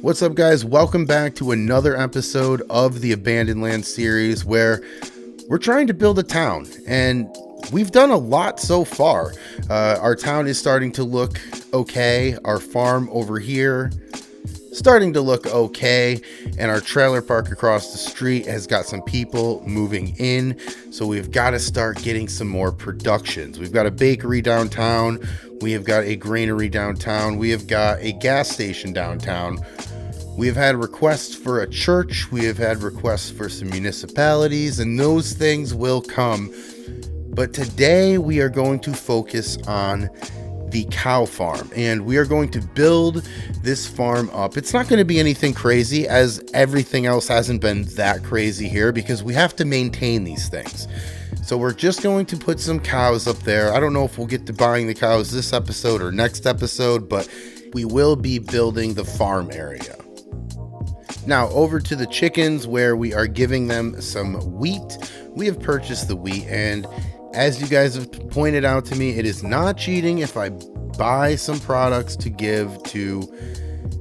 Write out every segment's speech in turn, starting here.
What's up, guys? Welcome back to another episode of the Abandoned Land series where we're trying to build a town, and we've done a lot so far. Our town is starting to look okay. Our farm over here starting to look okay, and our trailer park across the street has got some people moving in, so we've got to start getting some more productions. We've got a bakery downtown, we have got a granary downtown, we have got a gas station downtown, we have had requests for a church, we have had requests for some municipalities, and those things will come. But today we are going to focus on the cow farm, and we are going to build this farm up. It's not going to be anything crazy, as everything else hasn't been that crazy here, because we have to maintain these things. So we're just going to put some cows up there. I don't know if we'll get to buying the cows this episode or next episode, but we will be building the farm area. Now over to the chickens, where we are giving them some wheat. We have purchased the wheat, and as you guys have pointed out to me, it is not cheating if I buy some products to give to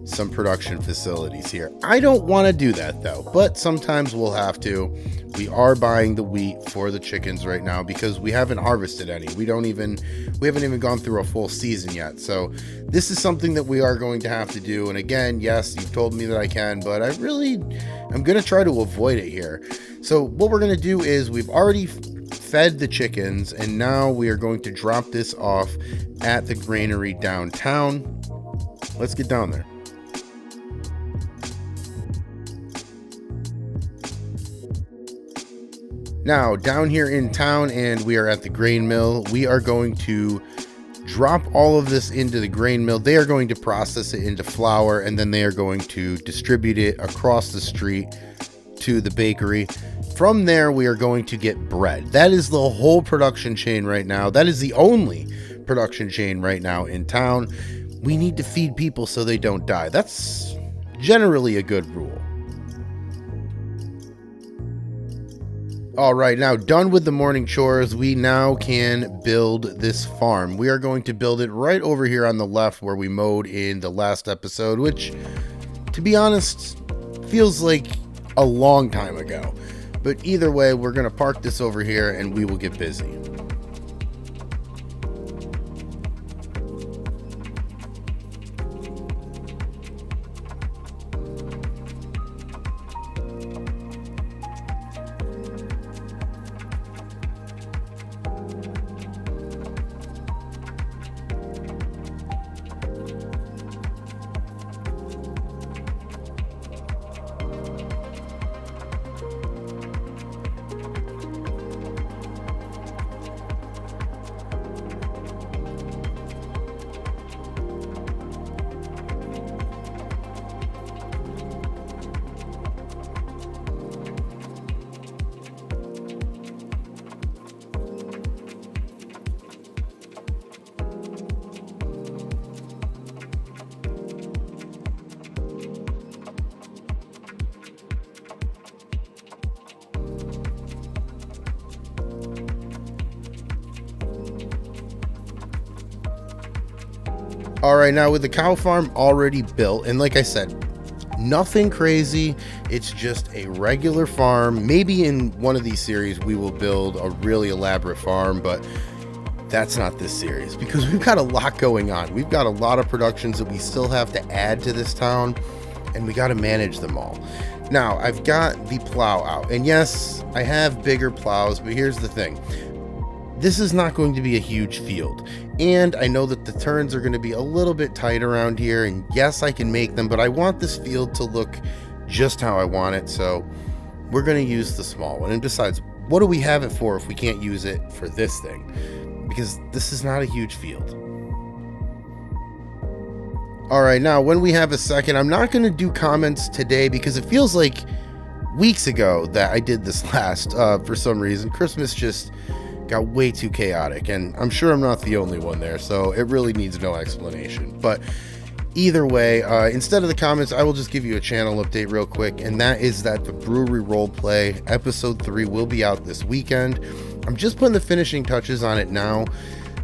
some production facilities here. I don't want to do that though, but sometimes we'll have to. We are buying the wheat for the chickens right now because we haven't harvested any. We haven't even gone through a full season yet. So this is something that we are going to have to do. And again, yes, you've told me that I can, but I'm going to try to avoid it here. So what we're going to do is we've already fed the chickens, and now we are going to drop this off at the granary downtown. Let's get down there. Now down here in town, and we are at the grain mill, we are going to drop all of this into the grain mill. They are going to process it into flour, and then they are going to distribute it across the street to the bakery. From there, we are going to get bread. That is the whole production chain right now. That is the only production chain right now in town. We need to feed people so they don't die. That's generally a good rule. All right, now done with the morning chores, we now can build this farm. We are going to build it right over here on the left where we mowed in the last episode, which, to be honest, feels like a long time ago. But either way, we're going to park this over here and we will get busy. All right, now with the cow farm already built, and like I said, nothing crazy, it's just a regular farm. Maybe in one of these series we will build a really elaborate farm, but that's not this series because we've got a lot going on. We've got a lot of productions that we still have to add to this town, and we got to manage them all. Now, I've got the plow out, and yes, I have bigger plows, but here's the thing. This is not going to be a huge field, and I know that the turns are going to be a little bit tight around here, and yes, I can make them, but I want this field to look just how I want it, so we're going to use the small one. And besides, what do we have it for if we can't use it for this thing? Because this is not a huge field. All right, now when we have a second, I'm not going to do comments today because it feels like weeks ago that I did this last. For some reason, Christmas just got way too chaotic, and I'm sure I'm not the only one there, so it really needs no explanation. But either way, instead of the comments, I will just give you a channel update real quick, and that is that the Brewery Roleplay episode 3 will be out this weekend. I'm just putting the finishing touches on it now.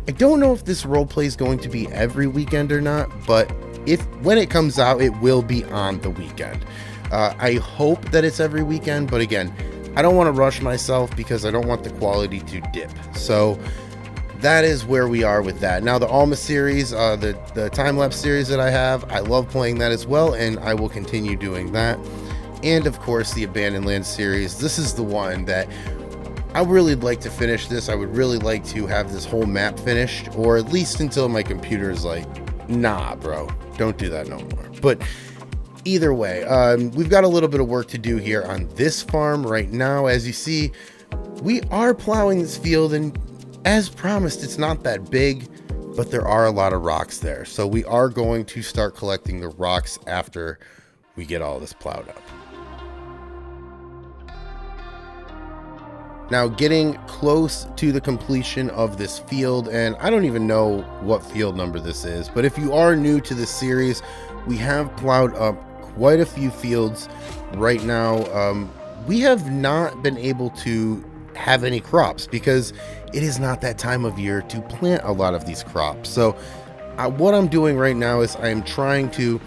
I don't know if this roleplay is going to be every weekend or not, but if when it comes out, it will be on the weekend. I hope that it's every weekend, but again, I don't want to rush myself because I don't want the quality to dip. So that is where we are with that. Now, the Alma series, the time-lapse series that I have, I love playing that as well, and I will continue doing that. And of course, the Abandoned Land series. This is the one that I would really like to finish this. I would really like to have this whole map finished, or at least until my computer is like, nah, bro, don't do that no more. But either way, we've got a little bit of work to do here on this farm right now. As you see, we are plowing this field, and as promised, it's not that big, but there are a lot of rocks there. So we are going to start collecting the rocks after we get all this plowed up. Now, getting close to the completion of this field, and I don't even know what field number this is, but if you are new to this series, we have plowed up quite a few fields right now. We have not been able to have any crops because it is not that time of year to plant a lot of these crops. So what I'm doing right now is I am trying to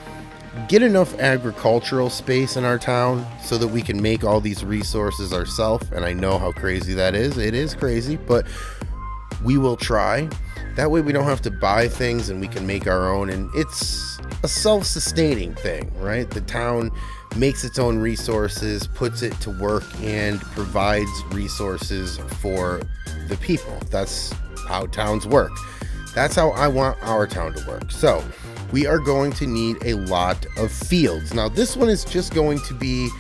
get enough agricultural space in our town so that we can make all these resources ourselves. And I know how crazy that is. It is crazy, but we will try. That way we don't have to buy things and we can make our own. And it's a self-sustaining thing, right? The town makes its own resources, puts it to work, and provides resources for the people. That's how towns work. That's how I want our town to work. So we are going to need a lot of fields. Now, this one is just going to be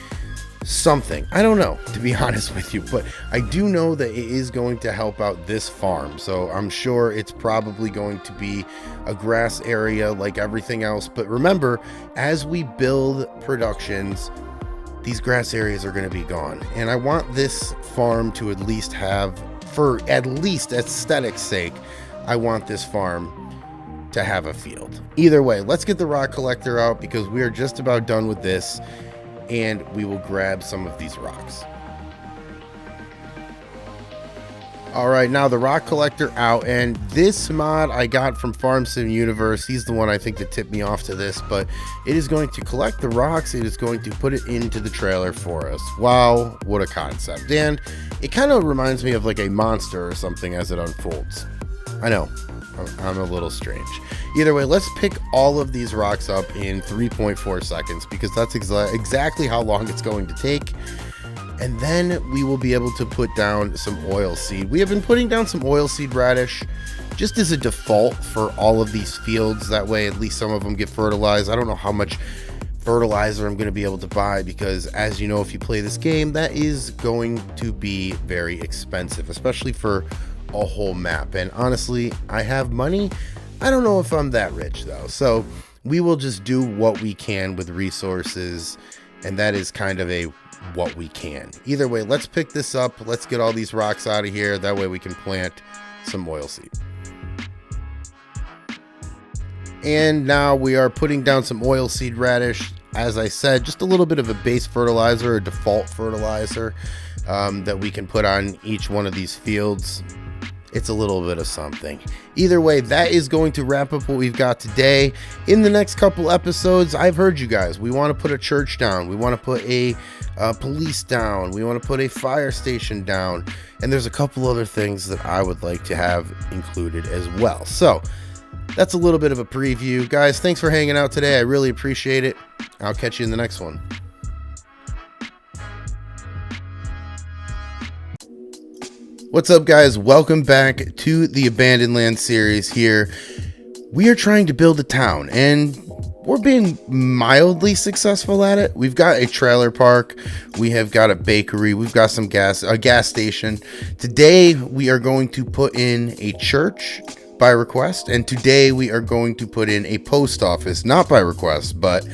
something. I don't know, to be honest with you, but I do know that it is going to help out this farm. So I'm sure it's probably going to be a grass area like everything else. But remember, as we build productions, these grass areas are going to be gone. And I want this farm to at least have, for at least aesthetics sake, I want this farm to have a field. Either way, let's get the rock collector out because we are just about done with this, and we will grab some of these rocks. All right, now the rock collector out, and this mod I got from Farm Sim Universe. He's the one I think that tipped me off to this, but it is going to collect the rocks. It is going to put it into the trailer for us. Wow, what a concept. And it kind of reminds me of like a monster or something as it unfolds. I know, I'm a little strange. Either way, let's pick all of these rocks up in 3.4 seconds because that's exactly how long it's going to take. And then we will be able to put down some oil seed. We have been putting down some oil seed radish just as a default for all of these fields. That way, at least some of them get fertilized. I don't know how much fertilizer I'm going to be able to buy because, as you know, if you play this game, that is going to be very expensive, especially for a whole map. And honestly, I have money. I don't know if I'm that rich though. So we will just do what we can with resources. And that is kind of a what we can. Either way, let's pick this up. Let's get all these rocks out of here. That way we can plant some oilseed. And now we are putting down some oilseed radish. As I said, just a little bit of a base fertilizer, a default fertilizer that we can put on each one of these fields. It's a little bit of something. Either way, that is going to wrap up what we've got today. In the next couple episodes, I've heard you guys. We want to put a church down. We want to put a police down. We want to put a fire station down. And there's a couple other things that I would like to have included as well. So that's a little bit of a preview. Guys, thanks for hanging out today. I really appreciate it. I'll catch you in the next one. What's up, guys? Welcome back to the Abandoned Land series here. We are trying to build a town, and we're being mildly successful at it. We've got a trailer park. We have got a bakery. We've got a gas station. Today, we are going to put in a church by request, and today we are going to put in a post office, not by request, but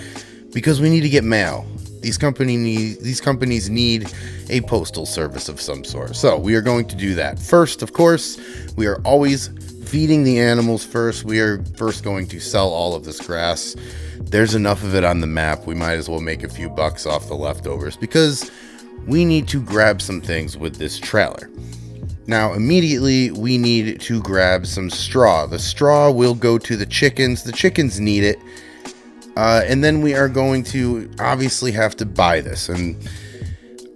because we need to get mail. These companies need a postal service of some sort. So we are going to do that. First, of course, we are always feeding the animals first. We are first going to sell all of this grass. There's enough of it on the map. We might as well make a few bucks off the leftovers because we need to grab some things with this trailer. Now, immediately, we need to grab some straw. The straw will go to the chickens. The chickens need it. And then we are going to obviously have to buy this. And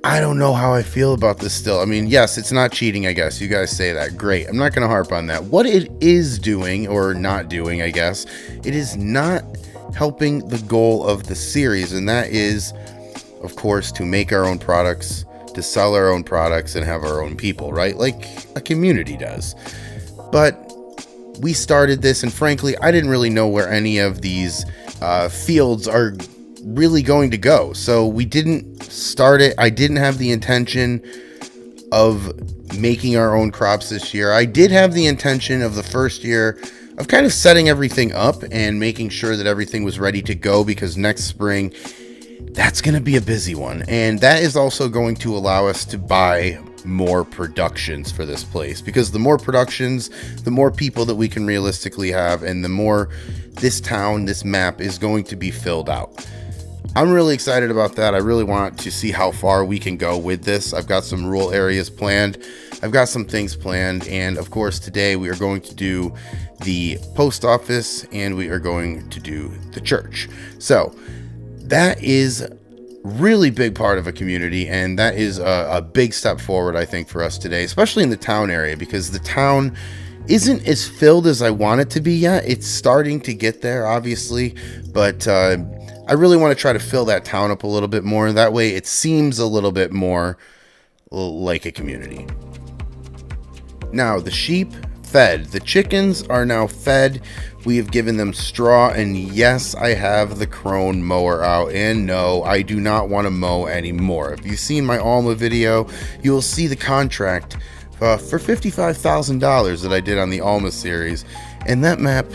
I don't know how I feel about this still. I mean, yes, it's not cheating, I guess. You guys say that. Great. I'm not going to harp on that. What it is doing, or not doing, I guess, it is not helping the goal of the series. And that is, of course, to make our own products, to sell our own products, and have our own people, right? Like a community does. But we started this, and frankly, I didn't really know where any of these fields are really going to go. So we didn't start it. I didn't have the intention of making our own crops this year. I did have the intention of the first year of kind of setting everything up and making sure that everything was ready to go, because next spring, that's going to be a busy one. And that is also going to allow us to buy more productions for this place, because the more productions, the more people that we can realistically have, and the more this town, this map is going to be filled out. I'm really excited about that. I really want to see how far we can go with this. I've got some rural areas planned. I've got some things planned. And of course, today we are going to do the post office and we are going to do the church. So that is really big part of a community, and that is a big step forward, I think, for us today, especially in the town area, because the town isn't as filled as I want it to be yet. It's starting to get there, obviously, but I really want to try to fill that town up a little bit more. That way it seems a little bit more like a community. Now, the sheep fed. The chickens are now fed. We have given them straw, and yes, I have the Krone mower out, and no, I do not want to mow anymore. If you've seen my Alma video, you will see the contract for $55,000 that I did on the Alma series, and that map,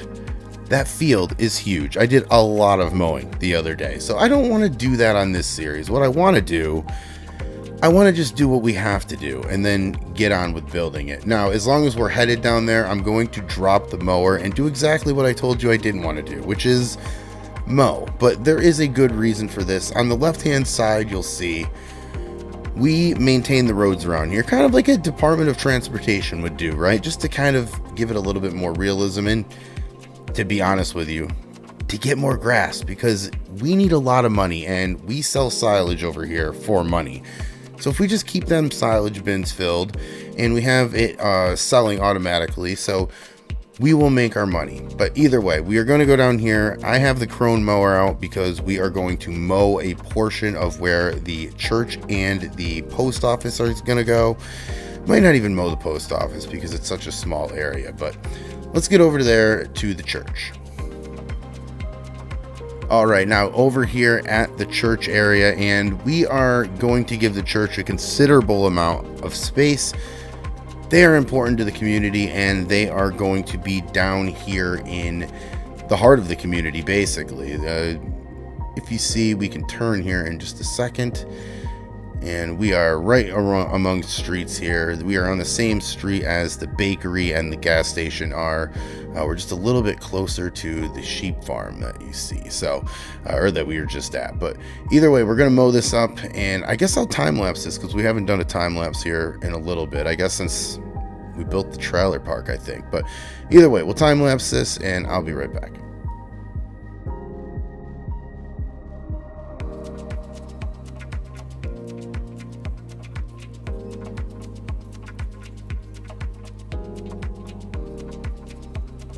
that field is huge. I did a lot of mowing the other day, so I don't want to do that on this series. What I want to do, I want to just do what we have to do and then get on with building it. Now, as long as we're headed down there, I'm going to drop the mower and do exactly what I told you I didn't want to do, which is mow. But there is a good reason for this. On the left-hand side, you'll see we maintain the roads around here, kind of like a Department of Transportation would do, right? Just to kind of give it a little bit more realism, and to be honest with you, to get more grass, because we need a lot of money and we sell silage over here for money. So if we just keep them silage bins filled and we have it selling automatically, so we will make our money. But either way, we are going to go down here. I have the Krone mower out because we are going to mow a portion of where the church and the post office are going to go. Might not even mow the post office because it's such a small area, but let's get over there to the church. All right, now over here at the church area, and we are going to give the church a considerable amount of space. They are important to the community, and they are going to be down here in the heart of the community, basically. If you see, we can turn here in just a second, and we are right among streets here. We are on the same street as the bakery and the gas station are. We're just a little bit closer to the sheep farm that you see, so or that we were just at. But either way, we're gonna mow this up, and I guess I'll time lapse this because we haven't done a time lapse here in a little bit. I guess since we built the trailer park, I think. But either way, we'll time lapse this, and I'll be right back.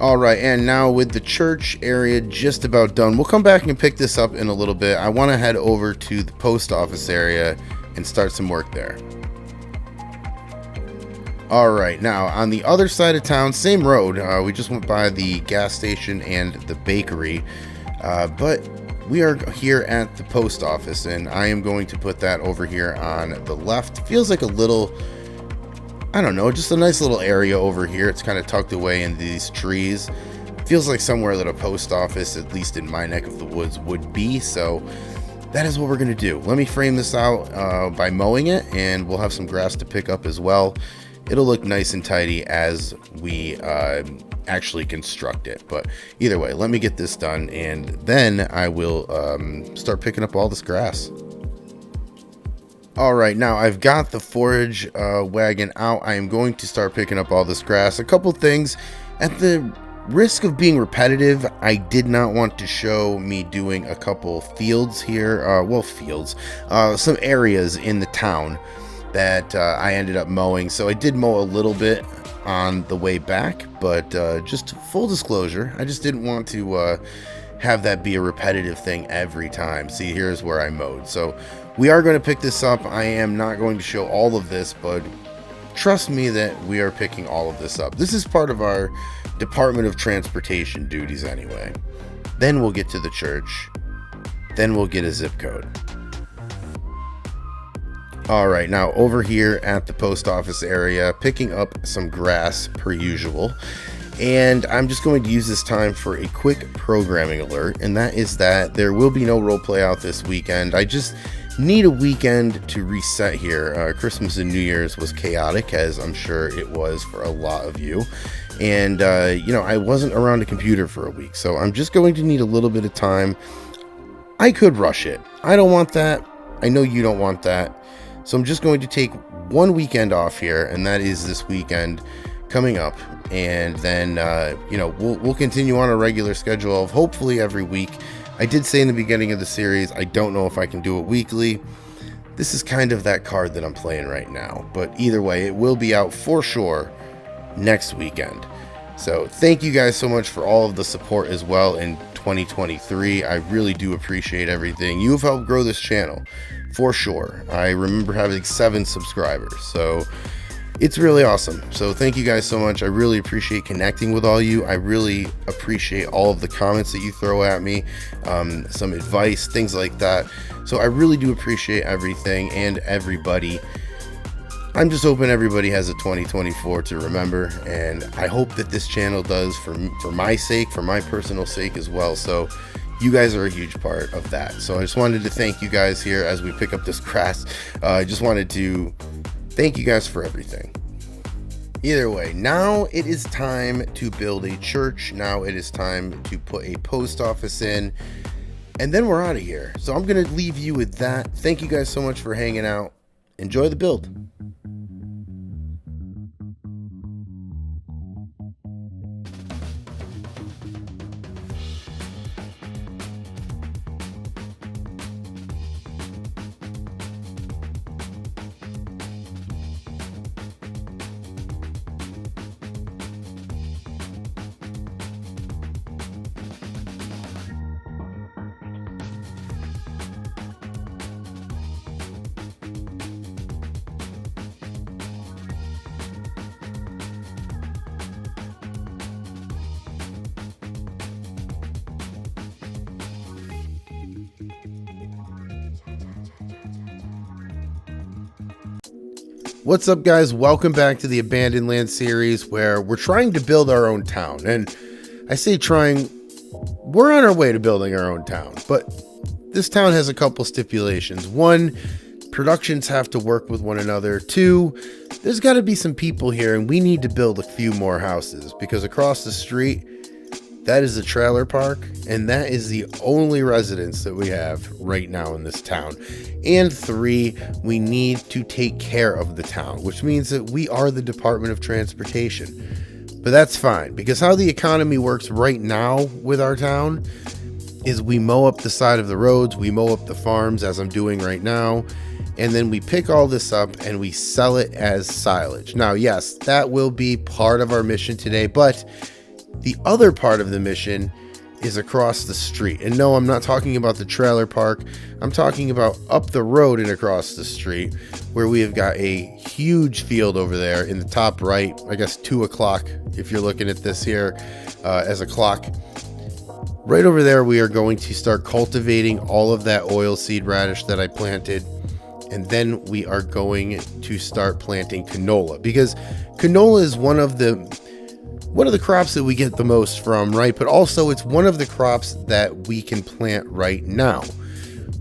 All right, and now with the church area just about done, we'll come back and pick this up in a little bit. I want to head over to the post office area and start some work there. All right, now on the other side of town, same road. We just went by the gas station and the bakery, but we are here at the post office, and I am going to put that over here on the left. Feels like a little, I don't know, just a nice little area over here. It's kind of tucked away in these trees. Feels like somewhere that a post office, at least in my neck of the woods, would be. So that is what we're going to do. Let me frame this out by mowing it, and we'll have some grass to pick up as well. It'll look nice and tidy as we actually construct it. But either way, let me get this done, and then I will start picking up all this grass. All right, now I've got the forage wagon out. I am going to start picking up all this grass. A couple things at the risk of being repetitive, I did not want to show me doing a couple fields here. Some areas in the town that I ended up mowing. So I did mow a little bit on the way back, but just full disclosure, I just didn't want to have that be a repetitive thing every time. See, here's where I mowed. So we are going to pick this up. I am not going to show all of this, but trust me that we are picking all of this up. This is part of our Department of Transportation duties anyway. Then we'll get to the church. Then we'll get a zip code. All right, now over here at the post office area, picking up some grass per usual. And I'm just going to use this time for a quick programming alert, and that is that there will be no roleplay out this weekend. I just need a weekend to reset here. Christmas and New Year's was chaotic, as I'm sure it was for a lot of you. And, I wasn't around a computer for a week, so I'm just going to need a little bit of time. I could rush it. I don't want that. I know you don't want that. So I'm just going to take one weekend off here, and that is this weekend coming up. And then, we'll continue on a regular schedule of hopefully every week. I did say in the beginning of the series, I don't know if I can do it weekly. This is kind of that card that I'm playing right now. But either way, it will be out for sure next weekend. So thank you guys so much for all of the support as well in 2023. I really do appreciate everything. You have helped grow this channel for sure. I remember having 7 subscribers. So it's really awesome. So thank you guys so much. I really appreciate connecting with all you. I really appreciate all of the comments that you throw at me, some advice, things like that. So I really do appreciate everything and everybody. I'm just hoping everybody has a 2024 to remember, and I hope that this channel does for my sake, for my personal sake as well. So you guys are a huge part of that. So I just wanted to thank you guys here as we pick up this grass. I just wanted to thank you guys for everything. Either way, now it is time to build a church. Now it is time to put a post office in, and then we're out of here. So I'm going to leave you with that. Thank you guys so much for hanging out. Enjoy the build. What's up, guys? Welcome back to the Abandoned Land series, where we're trying to build our own town. And I say trying, we're on our way to building our own town, but this town has a couple stipulations. 1, productions have to work with one another. 2, there's got to be some people here, and we need to build a few more houses, because across the street, that is the trailer park, and that is the only residence that we have right now in this town. And 3, we need to take care of the town, which means that we are the Department of Transportation. But that's fine, because how the economy works right now with our town is we mow up the side of the roads, we mow up the farms, as I'm doing right now, and then we pick all this up and we sell it as silage. Now, yes, that will be part of our mission today, but the other part of the mission is across the street. And no, I'm not talking about the trailer park. I'm talking about up the road and across the street, where we have got a huge field over there in the top right. I guess 2 o'clock if you're looking at this here as a clock. Right over there, we are going to start cultivating all of that oilseed radish that I planted. And then we are going to start planting canola, because canola is one of the crops that we get the most from, right? But also it's one of the crops that we can plant right now.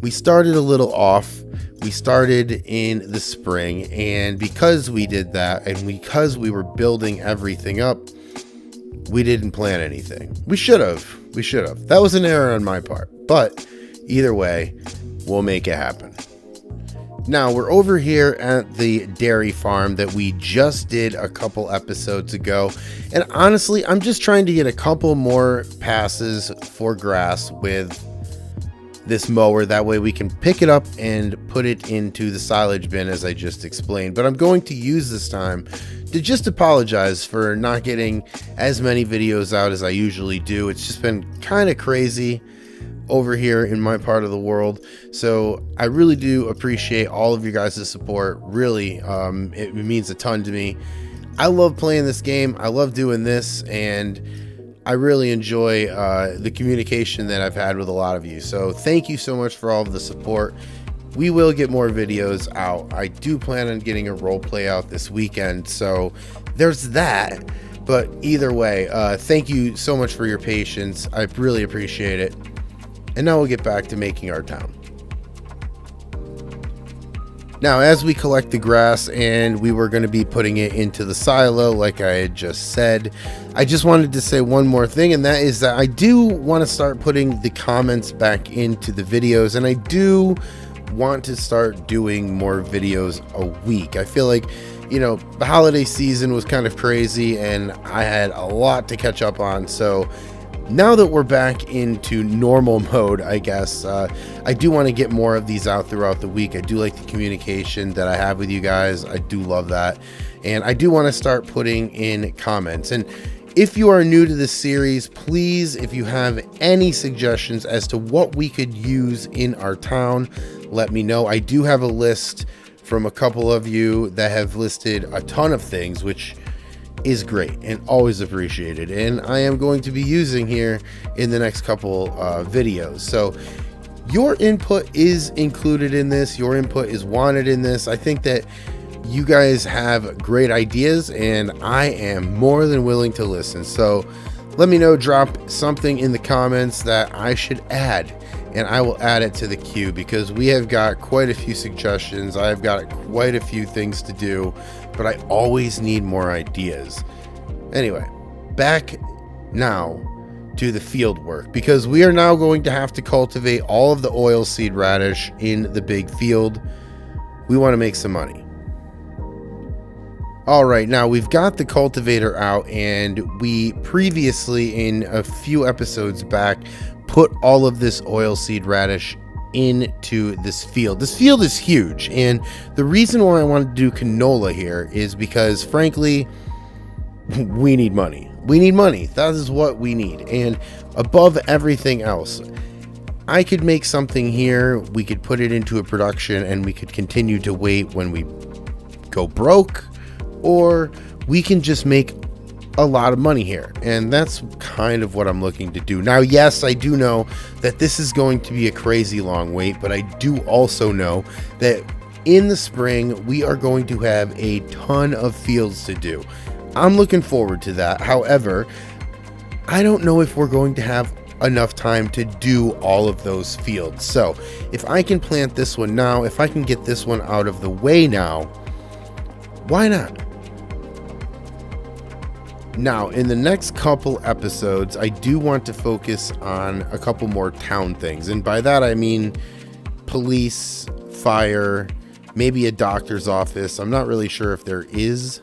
We started a little off. We started in the spring, and because we did that, and because we were building everything up, we didn't plant anything. We should have. That was an error on my part. But either way, we'll make it happen. Now we're over here at the dairy farm that we just did a couple episodes ago, and honestly I'm just trying to get a couple more passes for grass with this mower. That way we can pick it up and put it into the silage bin as I just explained. But I'm going to use this time to just apologize for not getting as many videos out as I usually do. It's just been kind of crazy over here in my part of the world, so I really do appreciate all of you guys' support. Really, it means a ton to me. I love playing this game, I love doing this, and I really enjoy the communication that I've had with a lot of you. So thank you so much for all of the support. We will get more videos out. I do plan on getting a role play out this weekend, so there's that. But either way, thank you so much for your patience. I really appreciate it. And now we'll get back to making our town. Now, as we collect the grass, and we were going to be putting it into the silo like I had just said, I just wanted to say one more thing, and that is that I do want to start putting the comments back into the videos, and I do want to start doing more videos a week. I feel like, you know, the holiday season was kind of crazy and I had a lot to catch up on, so now that we're back into normal mode, I guess, I do want to get more of these out throughout the week. I do like the communication that I have with you guys. I do love that. And I do want to start putting in comments. And if you are new to this series, please, if you have any suggestions as to what we could use in our town, let me know. I do have a list from a couple of you that have listed a ton of things, which is great and always appreciated, and I am going to be using here in the next couple videos. So your input is included in this, your input is wanted in this. I think that you guys have great ideas and I am more than willing to listen. So let me know, drop something in the comments that I should add, and I will add it to the queue, because we have got quite a few suggestions. I've got quite a few things to do, but I always need more ideas. Anyway, back now to the field work, because we are now going to have to cultivate all of the oilseed radish in the big field. We want to make some money. All right, now we've got the cultivator out, and we previously, in a few episodes back, put all of this oilseed radish into this field. This field is huge, and the reason why I wanted to do canola here is because, frankly, we need money. We need money. That is what we need. And above everything else, I could make something here, we could put it into a production, and we could continue to wait when we go broke, or we can just make a lot of money here, and that's kind of what I'm looking to do. Now, yes, I do know that this is going to be a crazy long wait, but I do also know that in the spring we are going to have a ton of fields to do. I'm looking forward to that. However, I don't know if we're going to have enough time to do all of those fields. So if I can plant this one now, if I can get this one out of the way now, why not? Now, in the next couple episodes, I do want to focus on a couple more town things. And by that, I mean police, fire, maybe a doctor's office. I'm not really sure if there is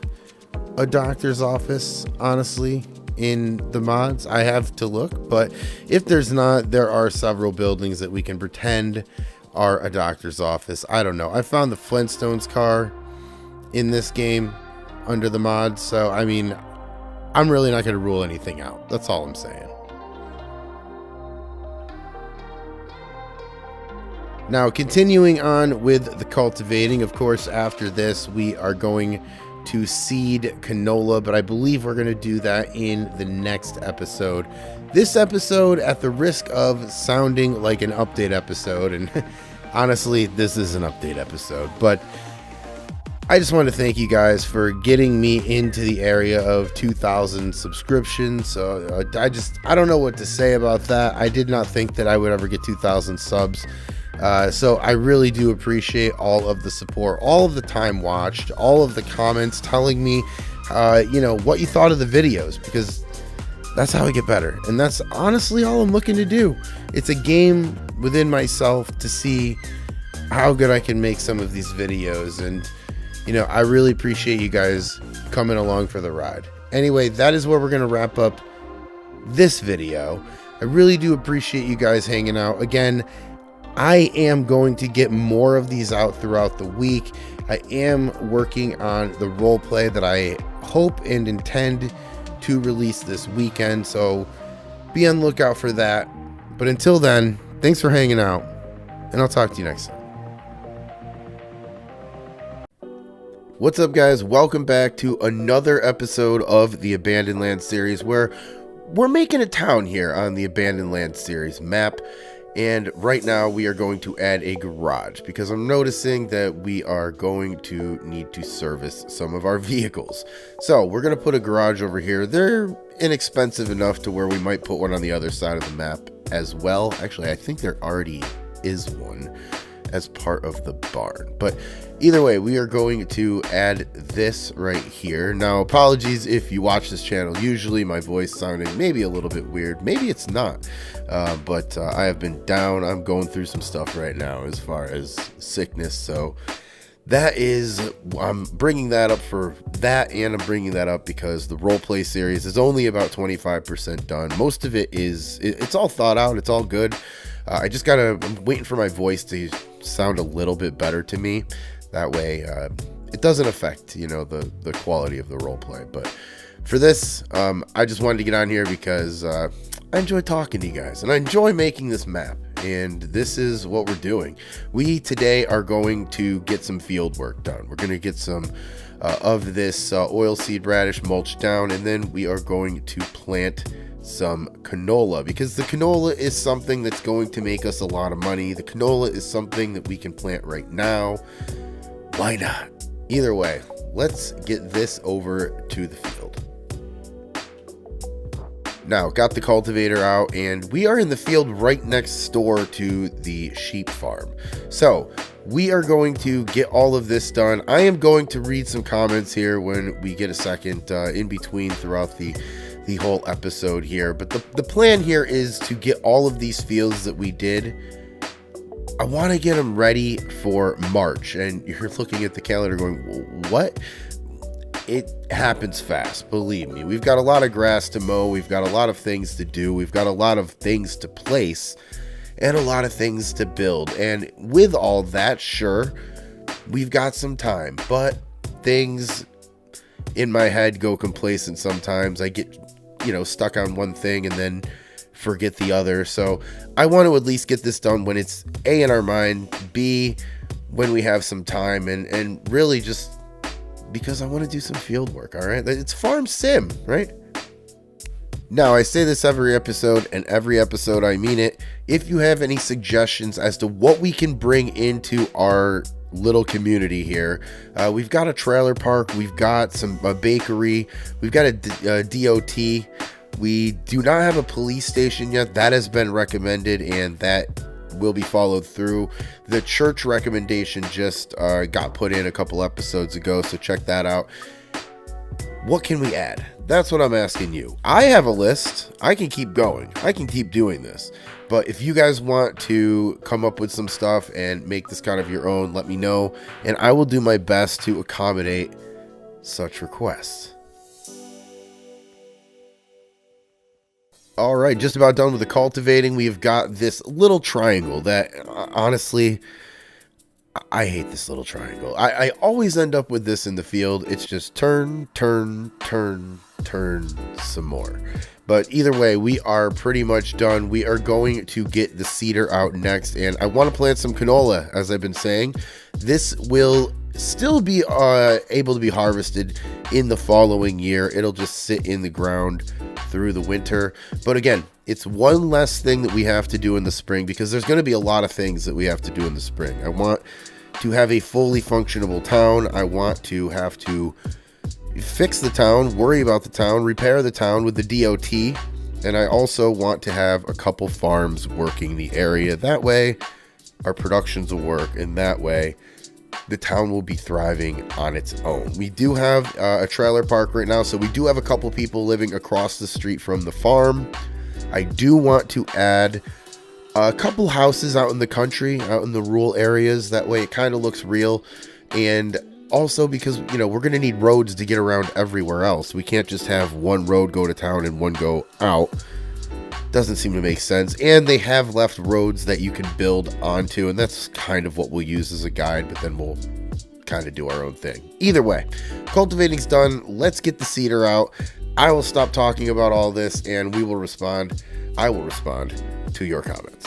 a doctor's office, honestly, in the mods. I have to look. But if there's not, there are several buildings that we can pretend are a doctor's office. I don't know. I found the Flintstones car in this game under the mods. So, I mean, I'm really not going to rule anything out. That's all I'm saying. Now, continuing on with the cultivating, of course, after this, we are going to seed canola, but I believe we're going to do that in the next episode. This episode, at the risk of sounding like an update episode, and honestly, this is an update episode, but I just want to thank you guys for getting me into the area of 2,000 subscriptions. So I don't know what to say about that. I did not think that I would ever get 2,000 subs. So I really do appreciate all of the support, all of the time watched, all of the comments telling me, what you thought of the videos, because that's how I get better. And that's honestly all I'm looking to do. It's a game within myself to see how good I can make some of these videos. And, you know, I really appreciate you guys coming along for the ride. Anyway, that is where we're going to wrap up this video. I really do appreciate you guys hanging out. Again, I am going to get more of these out throughout the week. I am working on the role play that I hope and intend to release this weekend, so be on the lookout for that. But until then, thanks for hanging out, and I'll talk to you next time. What's up, guys? Welcome back to another episode of the Abandoned Land series, where we're making a town here on the Abandoned Land series map. And right now we are going to add a garage because I'm noticing that we are going to need to service some of our vehicles. So we're going to put a garage over here. They're inexpensive enough to where we might put one on the other side of the map as well. Actually, I think there already is one as part of the barn. But either way, we are going to add this right here. Now, apologies if you watch this channel. Usually my voice sounding maybe a little bit weird. Maybe it's not. But I have been down. I'm going through some stuff right now as far as sickness. So that is, I'm bringing that up for that, and I'm bringing that up because the roleplay series is only about 25% done. Most of it is, it's all thought out. It's all good. I'm waiting for my voice to sound a little bit better to me. That way, it doesn't affect, you know, the quality of the roleplay. But for this, I just wanted to get on here because I enjoy talking to you guys, and I enjoy making this map. And this is what we're doing. We today are going to get some field work done. We're going to get some of this oilseed radish mulch down, and then we are going to plant some canola, because the canola is something that's going to make us a lot of money. The canola is something that we can plant right now. Why not? Either way, let's get this over to the field. Now, got the cultivator out, and we are in the field right next door to the sheep farm. So we are going to get all of this done. I am going to read some comments here when we get a second in between throughout the whole episode here. But the plan here is to get all of these fields that we did. I want to get them ready for March. And you're looking at the calendar going, what? It happens fast, believe me. We've got a lot of grass to mow. We've got a lot of things to do. We've got a lot of things to place and a lot of things to build. And with all that, sure, we've got some time, but things in my head go complacent sometimes. I get, you know, stuck on one thing and then forget the other. So I want to at least get this done when it's A, in our mind, B, when we have some time, and really just because I want to do some field work. All right. It's farm sim, right? Now, I say this every episode, and every episode I mean it. If you have any suggestions as to what we can bring into our little community here, we've got a trailer park, we've got a bakery, we've got a DOT. We do not have a police station yet. That has been recommended, and that will be followed through. The church recommendation just got put in a couple episodes ago, so check that out. What can we add? That's what I'm asking you. I have a list. I can keep going. I can keep doing this. But if you guys want to come up with some stuff and make this kind of your own, let me know, and I will do my best to accommodate such requests. All right, just about done with the cultivating. We've got this little triangle that, honestly, I hate this little triangle. I always end up with this in the field. It's just turn, turn, turn, turn some more. But either way, we are pretty much done. We are going to get the cedar out next, and I want to plant some canola, as I've been saying. This will still be able to be harvested in the following year. It'll just sit in the ground through the winter. But again, it's one less thing that we have to do in the spring, because there's going to be a lot of things that we have to do in the spring. I want to have a fully functionable town. I want to have to fix the town, worry about the town, repair the town with the DOT. And I also want to have a couple farms working the area. That way our productions will work, and that way the town will be thriving on its own. We do have a trailer park right now, so we do have a couple people living across the street from the farm. I do want to add A couple houses out in the country, out in the rural areas. That way it kind of looks real. And also because, you know, we're going to need roads to get around everywhere else. We can't just have one road go to town and one go out. Doesn't seem to make sense. And they have left roads that you can build onto, and that's kind of what we'll use as a guide, but then we'll kind of do our own thing. Either way, cultivating's done. Let's get the cedar out. I will stop talking about all this, and we will respond. I will respond to your comments.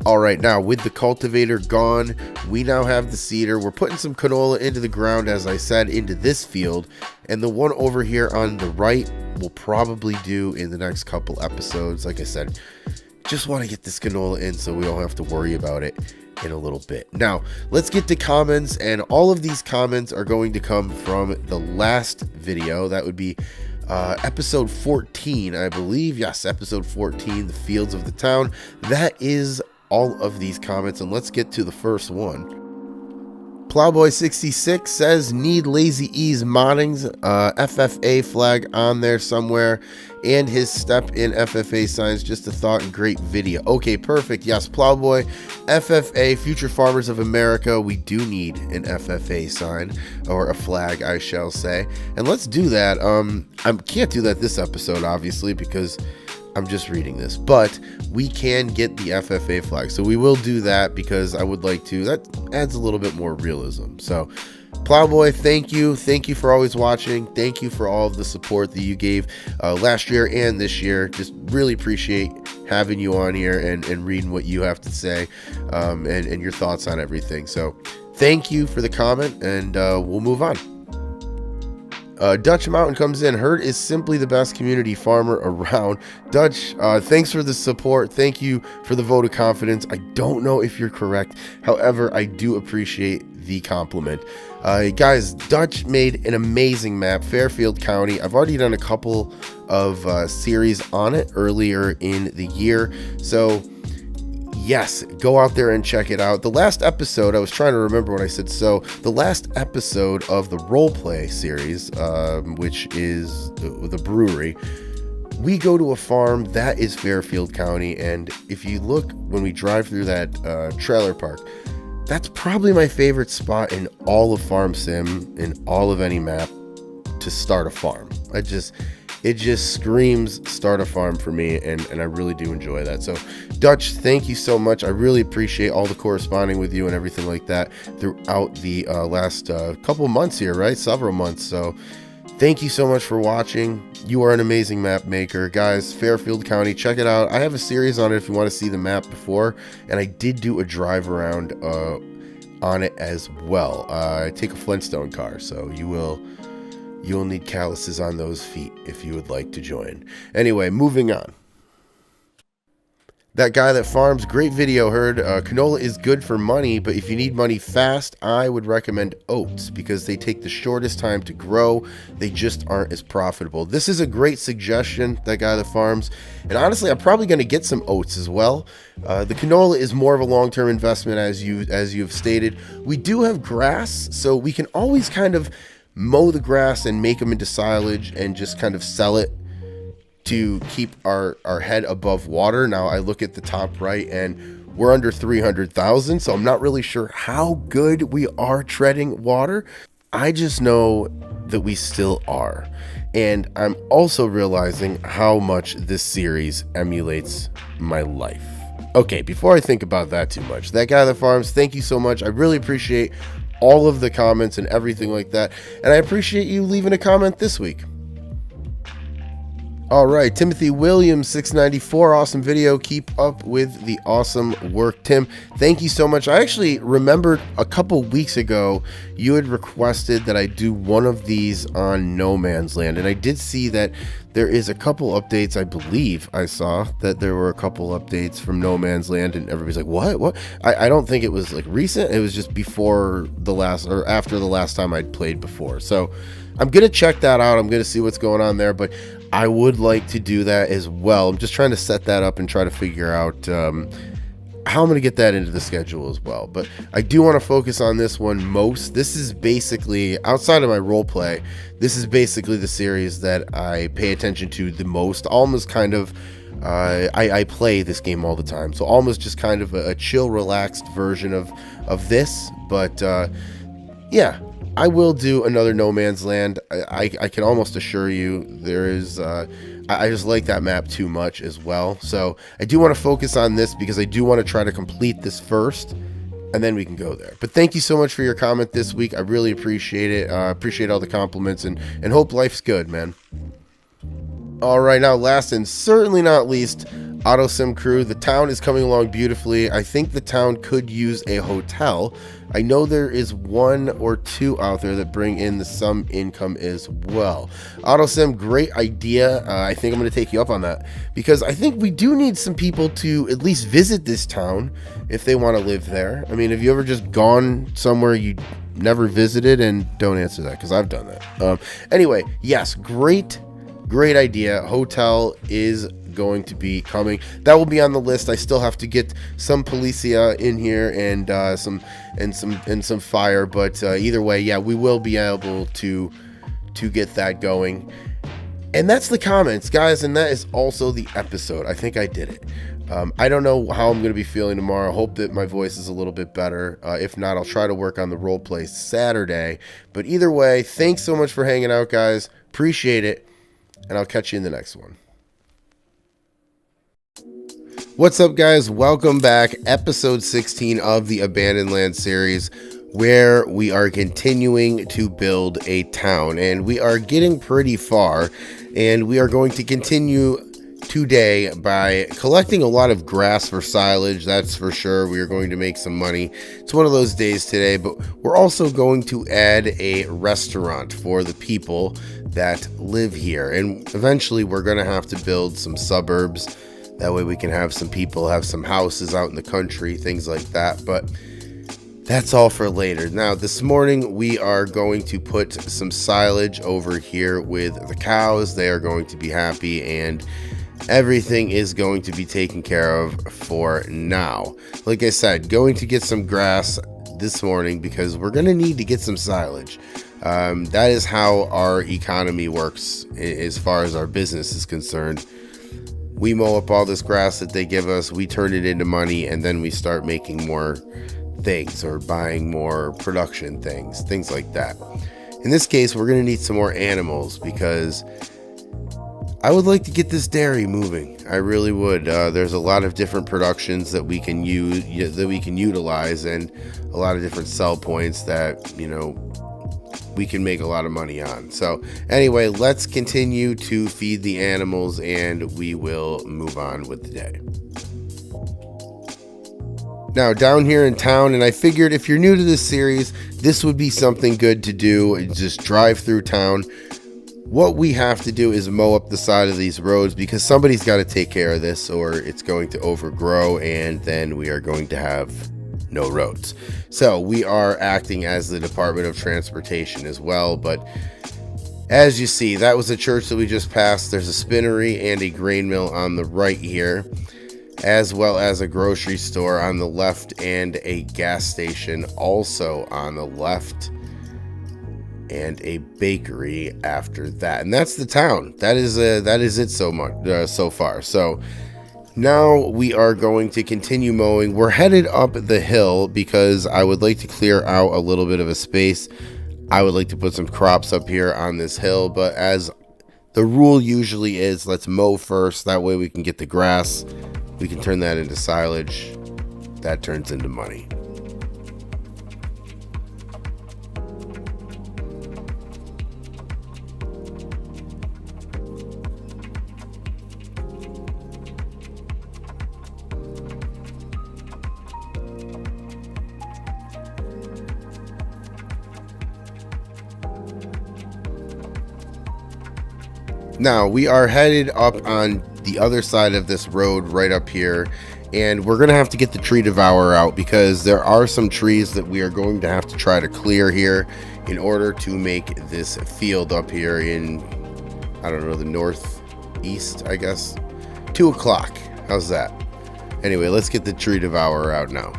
All right, now with the cultivator gone, we now have the cedar. We're putting some canola into the ground, as I said, into this field, and the one over here on the right we'll probably do in the next couple episodes. Like I said, just want to get this canola in so we don't have to worry about it in a little bit. Now, let's get to comments, and all of these comments are going to come from the last video. That would be episode 14, I believe. Yes, episode 14, the fields of the town. That is all of these comments, and let's get to the first one. Plowboy66 says, need Lazy E's moddings, FFA flag on there somewhere, and his step in FFA signs. Just a thought and great video. Okay, perfect. Yes, Plowboy, FFA, Future Farmers of America. We do need an FFA sign, or a flag, I shall say. And let's do that. I can't do that this episode, obviously, because I'm just reading this, but we can get the FFA flag, so we will do that because I would like to. That adds a little bit more realism. So Plowboy, thank you for always watching. Thank you for all of the support that you gave last year and this year. Just really appreciate having you on here and reading what you have to say, and your thoughts on everything. So thank you for the comment, and we'll move on. Dutch Mountain comes in. Hurt is simply the best community farmer around. Dutch, thanks for the support. Thank you for the vote of confidence. I don't know if you're correct. However, I do appreciate the compliment. Guys, Dutch made an amazing map, Fairfield County. I've already done a couple of series on it earlier in the year. So yes, go out there and check it out. The last episode, I was trying to remember what I said. So the last episode of the roleplay series, which is the brewery, we go to a farm that is Fairfield County. And if you look, when we drive through that trailer park, that's probably my favorite spot in all of Farm Sim, in all of any map, to start a farm. It just screams start a farm for me, and I really do enjoy that. So Dutch, thank you so much. I really appreciate all the corresponding with you and everything like that throughout the last couple months here, right? Several months. So thank you so much for watching. You are an amazing map maker. Guys, Fairfield County, check it out. I have a series on it if you want to see the map before, and I did do a drive around on it as well. I take a Flintstone car, so you'll need calluses on those feet if you would like to join. Anyway, moving on. That guy that farms, great video. Heard canola is good for money, but if you need money fast, I would recommend oats because they take the shortest time to grow. They just aren't as profitable. This is a great suggestion, that guy that farms. And honestly, I'm probably going to get some oats as well. The canola is more of a long-term investment, as you've stated. We do have grass, so we can always kind of mow the grass and make them into silage and just kind of sell it to keep our head above water. Now I look at the top right and we're under 300,000, so I'm not really sure how good we are treading water. I just know that we still are. And I'm also realizing how much this series emulates my life. Okay, before I think about that too much, that guy that farms, thank you so much. I really appreciate all of the comments and everything like that. And I appreciate you leaving a comment this week. All right, Timothy Williams, 694, awesome video. Keep up with the awesome work, Tim. Thank you so much. I actually remembered a couple weeks ago you had requested that I do one of these on No Man's Land, and I did see that there is a couple updates. I believe I saw that there were a couple updates from No Man's Land, and everybody's like, what? I don't think it was like recent. It was just before the last, or after the last time I'd played before. So I'm going to check that out. I'm going to see what's going on there, but I would like to do that as well. I'm just trying to set that up and try to figure out how I'm going to get that into the schedule as well. But I do want to focus on this one most. This is basically, outside of my role play, this is basically the series that I pay attention to the most. Almost kind of I play this game all the time, so almost just kind of a chill, relaxed version of this. But yeah, I will do another No Man's Land. I can almost assure you there is. I just like that map too much as well. So I do want to focus on this because I do want to try to complete this first, and then we can go there. But thank you so much for your comment this week. I really appreciate it. Appreciate all the compliments, and hope life's good, man. All right, now last and certainly not least, AutoSim crew. The town is coming along beautifully. I think the town could use a hotel. I know there is one or two out there that bring in some income as well. AutoSim, great idea. I think I'm going to take you up on that because I think we do need some people to at least visit this town if they want to live there. I mean, have you ever just gone somewhere you never visited? And don't answer that because I've done that. Anyway, yes, great idea. Hotel is going to be coming. That will be on the list. I still have to get some policia in here and some fire, but either way, yeah, we will be able to get that going. And that's the comments, guys, and that is also the episode. I think I did it. I don't know how I'm going to be feeling tomorrow. Hope that my voice is a little bit better. If not, I'll try to work on the role play Saturday. But either way, thanks so much for hanging out, guys. Appreciate it. And I'll catch you in the next one. What's up, guys? Welcome back. Episode 16 of the Abandoned Land series, where we are continuing to build a town. And we are getting pretty far. And we are going to continue today by collecting a lot of grass for silage. That's for sure. We are going to make some money. It's one of those days today, but we're also going to add a restaurant for the people that live here, and eventually we're going to have to build some suburbs. That way we can have some people have some houses out in the country, things like that, but that's all for later. Now this morning we are going to put some silage over here with the cows. They are going to be happy, and everything is going to be taken care of for now. Like I said, going to get some grass this morning because we're going to need to get some silage. That is how our economy works as far as our business is concerned. We mow up all this grass that they give us, we turn it into money, and then we start making more things or buying more production things like that. In this case, we're going to need some more animals because I would like to get this dairy moving. I really would. There's a lot of different productions that we can utilize, and a lot of different sell points that, we can make a lot of money on. So anyway, let's continue to feed the animals and we will move on with the day. Now down here in town, and I figured if you're new to this series, this would be something good to do. Just drive through town. What we have to do is mow up the side of these roads because somebody's got to take care of this or it's going to overgrow, and then we are going to have no roads. So we are acting as the Department of Transportation as well. But as you see, that was a church that we just passed. There's a spinnery and a grain mill on the right here, as well as a grocery store on the left and a gas station also on the left, and a bakery after that. And that's the town. That is it so far. So now we are going to continue mowing. We're headed up the hill because I would like to clear out a little bit of a space. I would like to put some crops up here on this hill, but as the rule usually is, let's mow first. That way we can get the grass. We can turn that into silage. That turns into money. Now we are headed up on the other side of this road right up here, and we're gonna have to get the tree devourer out because there are some trees that we are going to have to try to clear here in order to make this field up here in, I don't know, the northeast, I guess. 2 o'clock. How's that? Anyway, let's get the tree devourer out now.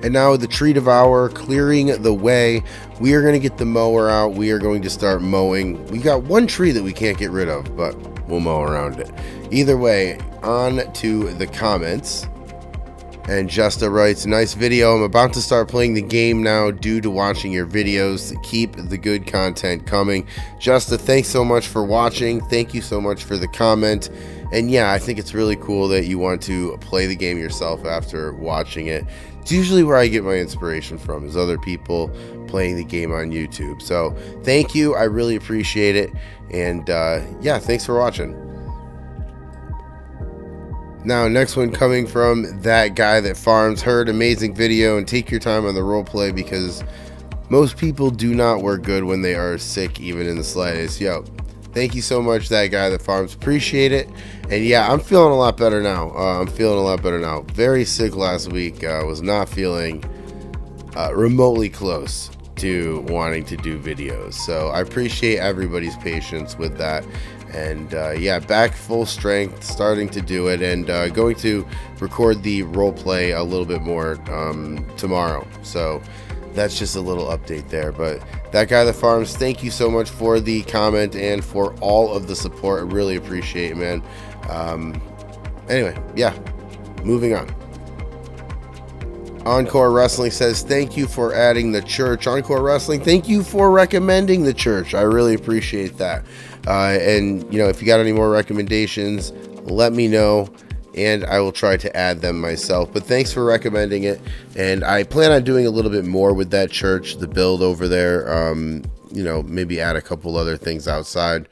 And now with the tree devour clearing the way, we are going to get the mower out. We are going to start mowing. We got one tree that we can't get rid of, but we'll mow around it. Either way, on to the comments. And Justa writes, nice video. I'm about to start playing the game now due to watching your videos. Keep the good content coming. Justa, thanks so much for watching. Thank you so much for the comment. And yeah, I think it's really cool that you want to play the game yourself after watching it. It's usually where I get my inspiration from, is other people playing the game on YouTube. So thank you. I really appreciate it. And yeah, thanks for watching. Now, next one coming from That Guy That Farms. Heard amazing video, and take your time on the roleplay because most people do not work good when they are sick, even in the slightest. Yo, thank you so much, That Guy That Farms. Appreciate it. And yeah, I'm feeling a lot better now. Very sick last week. Was not feeling remotely close to wanting to do videos. So I appreciate everybody's patience with that. And yeah, back full strength, starting to do it, and going to record the role play a little bit more tomorrow. So that's just a little update there. But That Guy That Farms, thank you so much for the comment and for all of the support. I really appreciate it, man. Anyway, yeah, moving on. Encore Wrestling says, thank you for adding the church. Encore Wrestling, thank you for recommending the church. I really appreciate that. And, you know, if you got any more recommendations, let me know, and I will try to add them myself. But thanks for recommending it. And I plan on doing a little bit more with that church, the build over there. You know, maybe add a couple other things outside.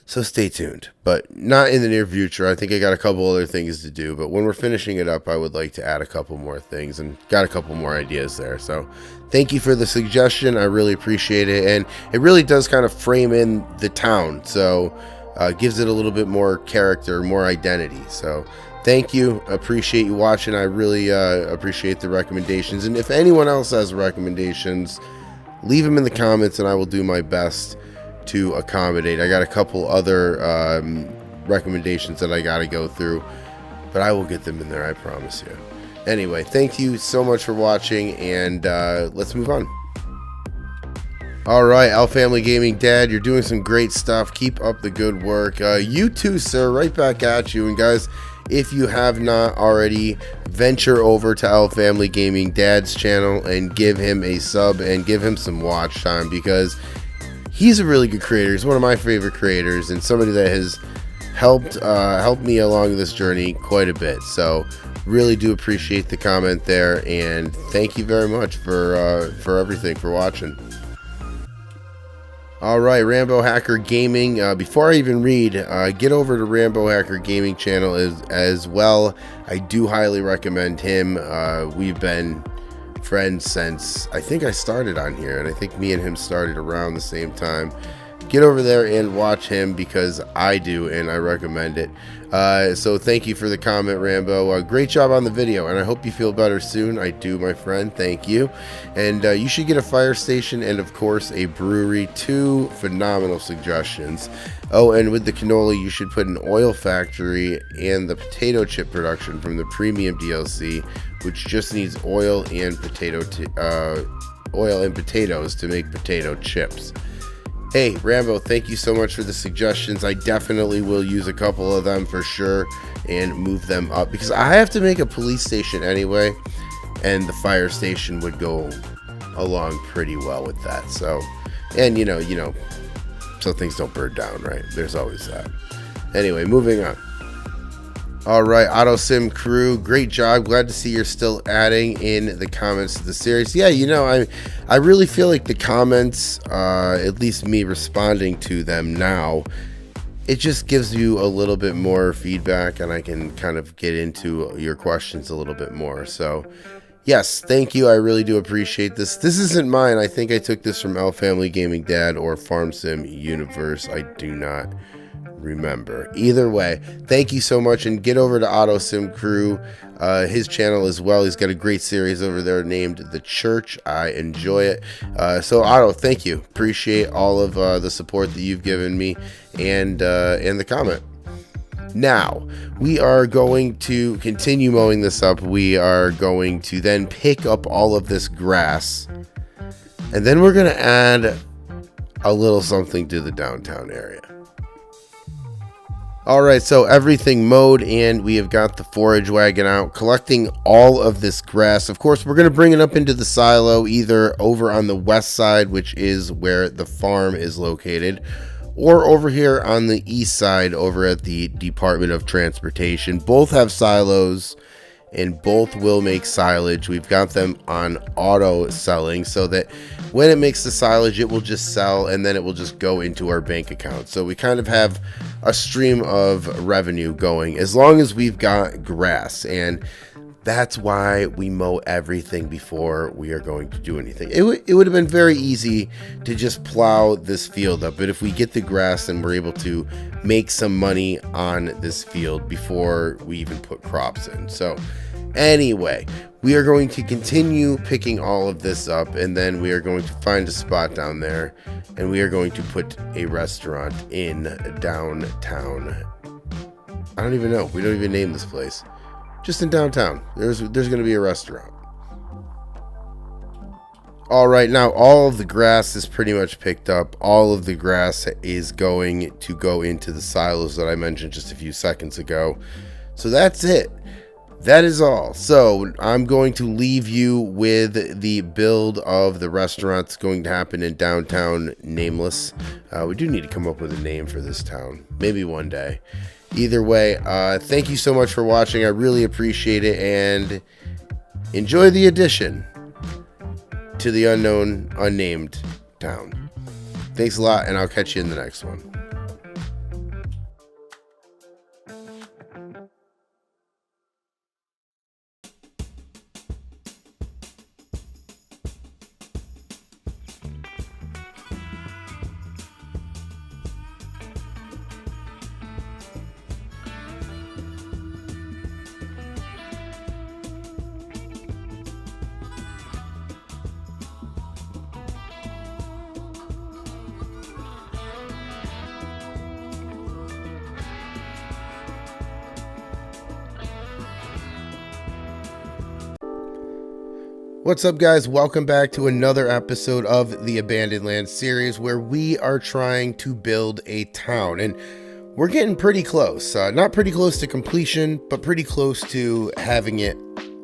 So stay tuned, but not in the near future. I think I got a couple other things to do, but when we're finishing it up, I would like to add a couple more things and got a couple more ideas there. So thank you for the suggestion. I really appreciate it. And it really does kind of frame in the town. So gives it a little bit more character, more identity. So thank you. Appreciate you watching. I really appreciate the recommendations. And if anyone else has recommendations, leave them in the comments and I will do my best to accommodate. I got a couple other recommendations that I got to go through, but I will get them in there, I promise you. Anyway, thank you so much for watching, and let's move on. All right, Al Family Gaming Dad, you're doing some great stuff. Keep up the good work. You too, sir. Right back at you. And guys, if you have not already, venture over to Al Family Gaming Dad's channel and give him a sub and give him some watch time, because he's a really good creator. He's one of my favorite creators and somebody that has helped me along this journey quite a bit. So really do appreciate the comment there, and thank you very much for everything, for watching. All right, Rambo Hacker Gaming. Before I even read, get over to Rambo Hacker Gaming channel as well. I do highly recommend him. We've been friends since I think I started on here, and I think me and him started around the same time. Get over there and watch him because I do, and I recommend it. So thank you for the comment, Rambo. Great job on the video, and I hope you feel better soon. I do, my friend. Thank you. And you should get a fire station and, of course, a brewery. Two phenomenal suggestions. Oh, and with the cannoli, you should put an oil factory and the potato chip production from the premium DLC, which just needs oil and potatoes to make potato chips. Hey, Rambo, thank you so much for the suggestions. I definitely will use a couple of them for sure and move them up, because I have to make a police station anyway, and the fire station would go along pretty well with that. So, and you know, so things don't burn down, right? There's always that. Anyway, moving on. All right, Auto Sim Crew, great job. Glad to see you're still adding in the comments to the series. Yeah, you know, I really feel like the comments, at least me responding to them now, it just gives you a little bit more feedback, and I can kind of get into your questions a little bit more. So, yes, thank you. I really do appreciate this. This isn't mine. I think I took this from L Family Gaming Dad or Farm Sim Universe. I do not remember. Either way, thank you so much, and get over to Auto Sim Crew, his channel as well. He's got a great series over there named The Church. I enjoy it. So Auto, thank you. Appreciate all of the support that you've given me and the comment. Now, we are going to continue mowing this up. We are going to then pick up all of this grass, and then we're going to add a little something to the downtown area. All right, so everything mowed, and we have got the forage wagon out, collecting all of this grass. Of course, we're going to bring it up into the silo, either over on the west side, which is where the farm is located, or over here on the east side, over at the Department of Transportation. Both have silos, and both will make silage. We've got them on auto selling so that when it makes the silage, it will just sell and then it will just go into our bank account. So we kind of have a stream of revenue going as long as we've got grass. And that's why we mow everything before we are going to do anything. It would have been very easy to just plow this field up, but if we get the grass, then we're able to make some money on this field before we even put crops in. So anyway, we are going to continue picking all of this up, and then we are going to find a spot down there, and we are going to put a restaurant in downtown. I don't even know. We don't even name this place. Just in downtown, there's going to be a restaurant. All right, now all of the grass is pretty much picked up. All of the grass is going to go into the silos that I mentioned just a few seconds ago. So that's it. That is all. So I'm going to leave you with the build of the restaurant that's going to happen in downtown Nameless. We do need to come up with a name for this town. Maybe one day. Either way, thank you so much for watching. I really appreciate it, and enjoy the addition to the unknown, unnamed town. Thanks a lot, and I'll catch you in the next one. What's up, guys? Welcome back to another episode of the Abandoned Land series, where we are trying to build a town, and we're getting pretty close. Not pretty close to completion, but pretty close to having it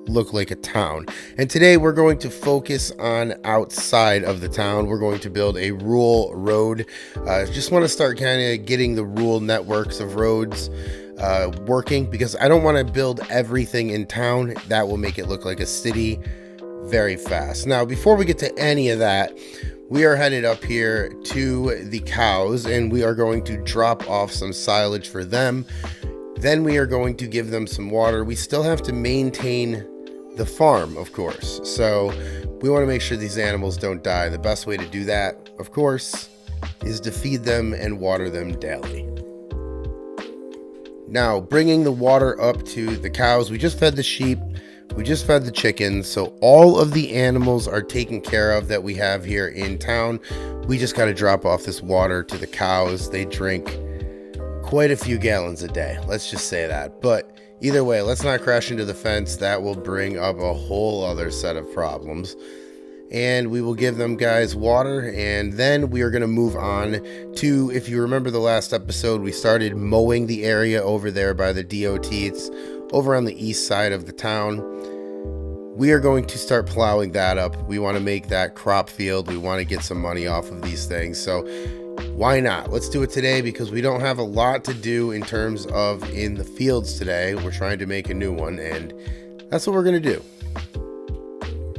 look like a town. And today we're going to focus on outside of the town. We're going to build a rural road. Just want to start kind of getting the rural networks of roads working, because I don't want to build everything in town. That will make it look like a city very fast. Now, before we get to any of that, we are headed up here to the cows, and we are going to drop off some silage for them. Then we are going to give them some water. We still have to maintain the farm, of course, so we want to make sure these animals don't die. The best way to do that, of course, is to feed them and water them daily. Now, bringing the water up to the cows, we just fed the sheep, we just fed the chickens, so all of the animals are taken care of that we have here in town. We just got to drop off this water to the cows. They drink quite a few gallons a day, let's just say that. But either way, let's not crash into the fence. That will bring up a whole other set of problems. And we will give them guys water, and then we are going to move on to, if you remember the last episode, we started mowing the area over there by the DOT. It's over on the east side of the town. We are going to start plowing that up. We want to make that crop field. We want to get some money off of these things. So why not? Let's do it today, because we don't have a lot to do in terms of in the fields today. We're trying to make a new one, and that's what we're going to do.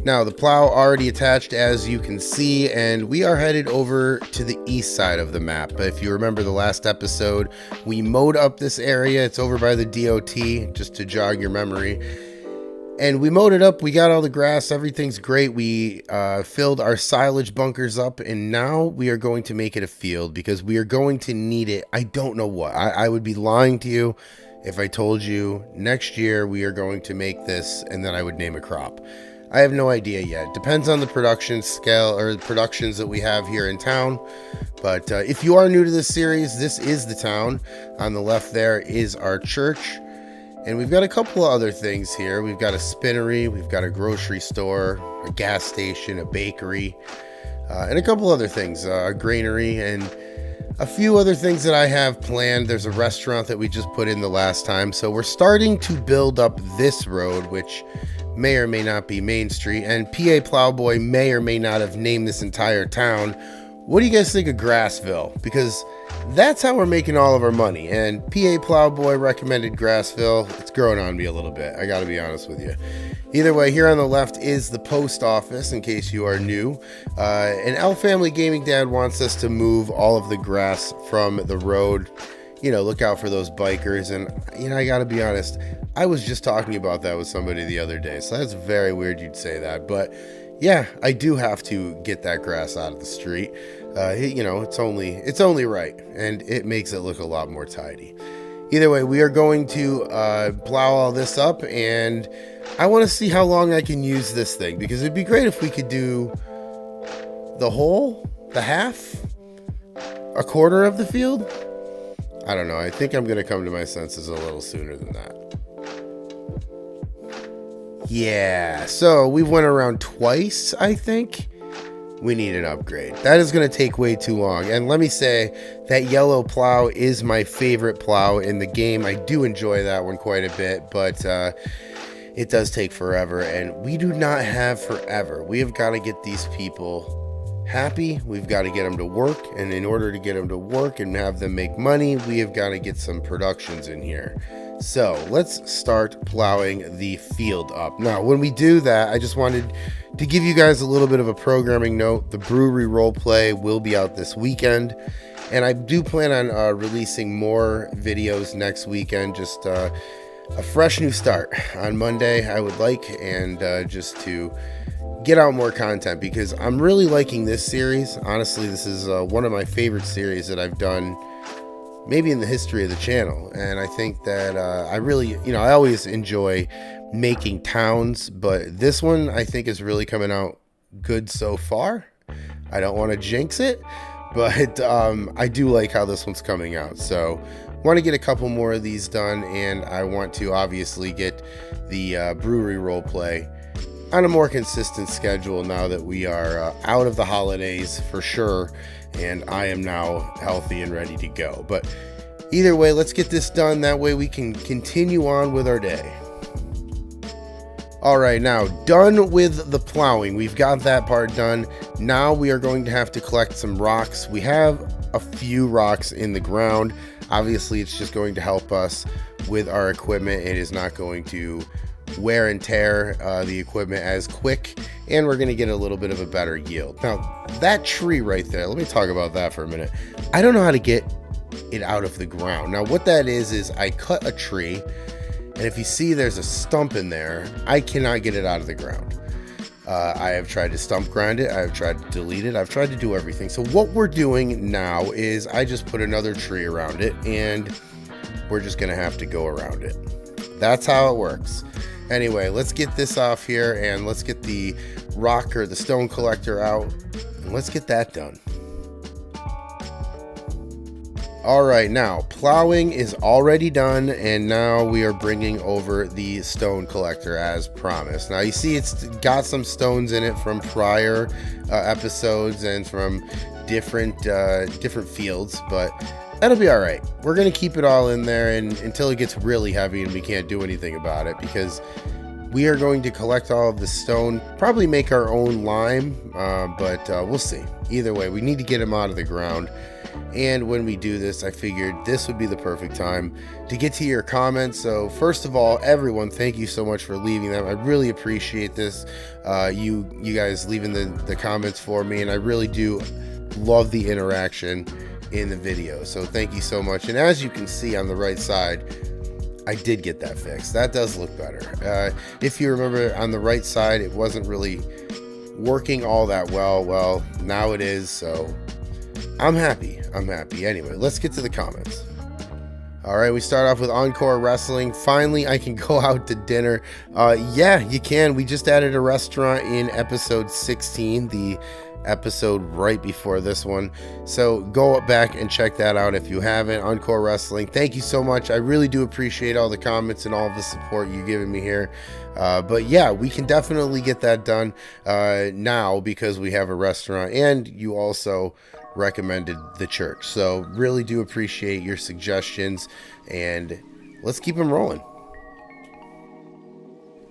Now, the plow already attached, as you can see, and we are headed over to the east side of the map. But if you remember the last episode, we mowed up this area. It's over by the DOT, just to jog your memory. And we mowed it up. We got all the grass. Everything's great. We filled our silage bunkers up, and now we are going to make it a field, because we are going to need it. I don't know what. I would be lying to you if I told you next year we are going to make this and then I would name a crop. I have no idea yet. Depends on the production scale or the productions that we have here in town. But if you are new to this series, this is the town. On the left there is our church. And we've got a couple of other things here. We've got a spinnery, we've got a grocery store, a gas station, a bakery, and a couple other things, a granary, and a few other things that I have planned. There's a restaurant that we just put in the last time. So we're starting to build up this road, which may or may not be Main Street. And PA Plowboy may or may not have named this entire town. What do you guys think of Grassville? Because that's how we're making all of our money. And PA Plowboy recommended Grassville. It's growing on me a little bit, I gotta be honest with you. Either way, here on the left is the post office, in case you are new. And L Family Gaming Dad wants us to move all of the grass from the road. You know, look out for those bikers. And, you know, I gotta be honest, I was just talking about that with somebody the other day. So that's very weird you'd say that. But yeah, I do have to get that grass out of the street. You know, it's only right, and it makes it look a lot more tidy. Either way, we are going to plow all this up, and I want to see how long I can use this thing, because it'd be great if we could do the whole, the half, a quarter of the field. I don't know. I think I'm going to come to my senses a little sooner than that. Yeah, so we went around twice, I think. We need an upgrade. That is going to take way too long. And let me say, that yellow plow is my favorite plow in the game. I do enjoy that one quite a bit, but it does take forever. And we do not have forever. We have got to get these people happy. We've got to get them to work. And in order to get them to work and have them make money, we have got to get some productions in here. So let's start plowing the field up. Now, when we do that, I just wanted to give you guys a little bit of a programming note. The brewery roleplay will be out this weekend, and I do plan on releasing more videos next weekend. Just a fresh new start on Monday, I would like, and just to get out more content, because I'm really liking this series. Honestly, this is one of my favorite series that I've done maybe in the history of the channel. And I think that I really, you know, I always enjoy making towns, but this one I think is really coming out good so far. I don't want to jinx it, but I do like how this one's coming out. So want to get a couple more of these done, and I want to obviously get the brewery roleplay on a more consistent schedule now that we are out of the holidays for sure, and I am now healthy and ready to go. But either way, let's get this done. That way we can continue on with our day. All right, now done with the plowing. We've got that part done. Now we are going to have to collect some rocks. We have a few rocks in the ground. Obviously, it's just going to help us with our equipment. It is not going to wear and tear the equipment as quick, and we're going to get a little bit of a better yield. Now, that tree right there, let me talk about that for a minute. I don't know how to get it out of the ground. Now, what that is I cut a tree, and if you see there's a stump in there, I cannot get it out of the ground. I have tried to stump grind it, I have tried to delete it, I've tried to do everything. So what we're doing now is I just put another tree around it, and we're just going to have to go around it. That's how it works. Anyway, let's get this off here, and let's get the rock or the stone collector out, and let's get that done. All right, now plowing is already done, and now we are bringing over the stone collector as promised. Now you see it's got some stones in it from prior episodes and from different fields, but that'll be all right. We're gonna keep it all in there and until it gets really heavy and we can't do anything about it, because we are going to collect all of the stone, probably make our own lime, but we'll see. Either way, we need to get them out of the ground. And when we do this, I figured this would be the perfect time to get to your comments. So first of all, everyone, thank you so much for leaving them. I really appreciate this. You guys leaving the comments for me, and I really do love the interaction in the video. So thank you so much. And as you can see on the right side, I did get that fixed. That does look better. If you remember on the right side, it wasn't really working all that well. Well, now it is, so I'm happy. Anyway, let's get to the comments. All right, we start off with Encore Wrestling. Finally, I can go out to dinner. Yeah, you can. We just added a restaurant in episode 16, the episode right before this one. So go back and check that out if you haven't. Encore Wrestling. Thank you so much. I really do appreciate all the comments and all of the support you've given me here. But yeah, we can definitely get that done now because we have a restaurant, and you also recommended the church. So really do appreciate your suggestions, and let's keep them rolling.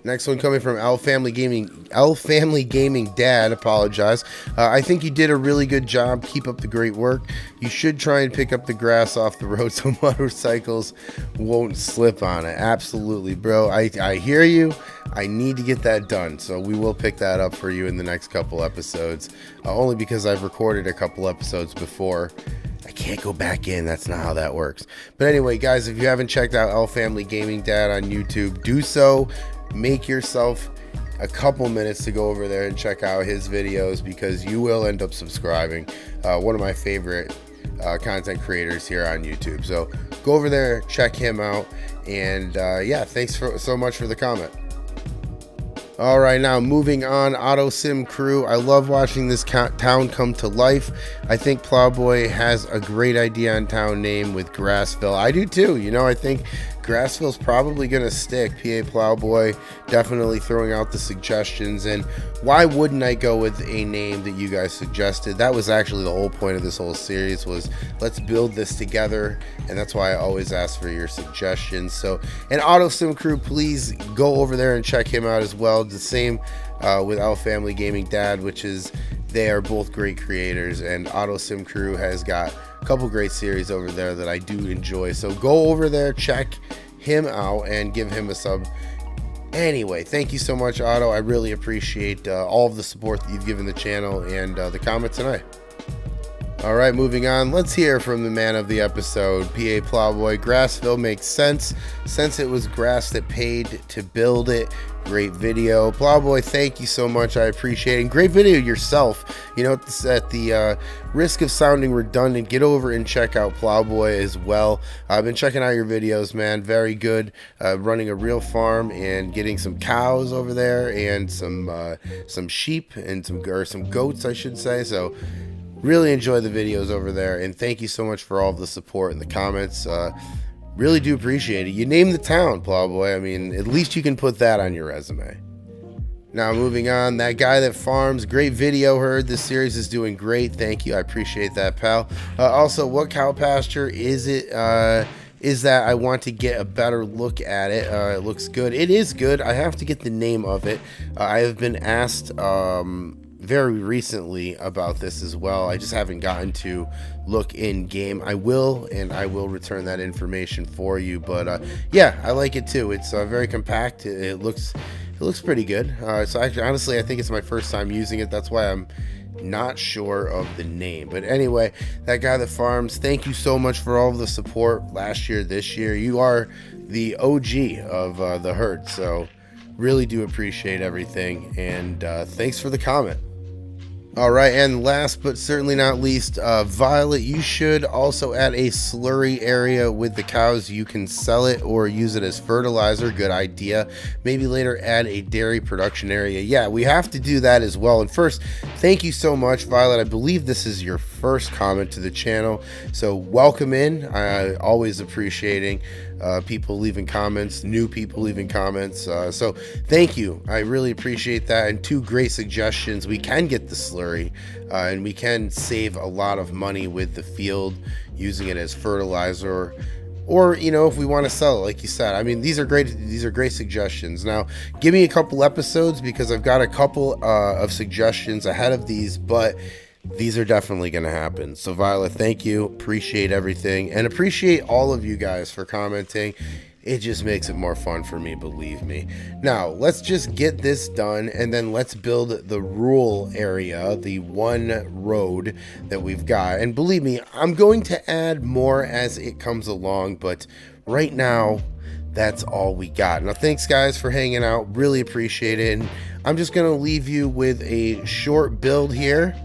Next one coming from L Family Gaming Dad. Apologize. I think you did a really good job. Keep up the great work. You should try and pick up the grass off the road so motorcycles won't slip on it. Absolutely, bro. I hear you. I need to get that done. So we will pick that up for you in the next couple episodes. Only because I've recorded a couple episodes before. I can't go back in. That's not how that works. But anyway, guys, if you haven't checked out L Family Gaming Dad on YouTube, do so. Make yourself a couple minutes to go over there and check out his videos, because you will end up subscribing. One of my favorite content creators here on YouTube. So go over there, check him out, and yeah, thanks so much for the comment. All right, now moving on, Auto Sim Crew. I love watching this town come to life. I think Plowboy has a great idea on town name with Grassville. I do too. You know, I think Grassville's probably going to stick. PA Plowboy definitely throwing out the suggestions, and why wouldn't I go with a name that you guys suggested? That was actually the whole point of this whole series, was let's build this together, and that's why I always ask for your suggestions. So, and Auto Sim Crew, please go over there and check him out as well. The same with L Family Gaming Dad, which is, they are both great creators, and Auto Sim Crew has got a couple great series over there that I do enjoy. So go over there, check him out, and give him a sub. Anyway, thank you so much, Otto. I really appreciate all of the support that you've given the channel and the comment tonight. All right, moving on. Let's hear from the man of the episode, PA Plowboy. Grassville makes sense since it was grass that paid to build it. Great video. Plowboy, thank you so much. I appreciate it. Great video yourself. You know, at the risk of sounding redundant, get over and check out Plowboy as well. I've been checking out your videos, man. Very good. Running a real farm and getting some cows over there, and some sheep and some goats, I should say. So really enjoy the videos over there, and thank you so much for all of the support and the comments. Really do appreciate it. You named the town, Plowboy. I mean, at least you can put that on your resume. Now moving on, That Guy That Farms. Great video, heard this series is doing great. Thank you. I appreciate that, pal. Also, what cow pasture is it? Is that I want to get a better look at it. It looks good. It is good. I have to get the name of it. I have been asked very recently about this as well. I just haven't gotten to look in game. I will, and I will return that information for you. But yeah, I like it too. It's very compact. It looks pretty good. So actually, honestly, I think it's my first time using it. That's why I'm not sure of the name. But anyway, That Guy That Farms, thank you so much for all of the support last year, this year. You are the OG of the herd, so really do appreciate everything, and thanks for the comment. All right, and last but certainly not least, Violet, you should also add a slurry area with the cows. You can sell it or use it as fertilizer. Good idea. Maybe later add a dairy production area. Yeah, we have to do that as well. And first, thank you so much, Violet. I believe this is your first comment to the channel, so welcome in. I always appreciating people leaving comments, new people leaving comments. So thank you. I really appreciate that. And two great suggestions. We can get the slurry, and we can save a lot of money with the field using it as fertilizer, or you know, if we want to sell it, like you said. I mean, these are great suggestions. Now give me a couple episodes, because I've got a couple of suggestions ahead of these, but these are definitely going to happen. So Violet, thank you. Appreciate everything, and appreciate all of you guys for commenting. It just makes it more fun for me, believe me. Now let's just get this done, and then let's build the rural area, the one road that we've got. And believe me, I'm going to add more as it comes along, but right now that's all we got. Now thanks guys for hanging out, really appreciate it. And I'm just going to leave you with a short build here,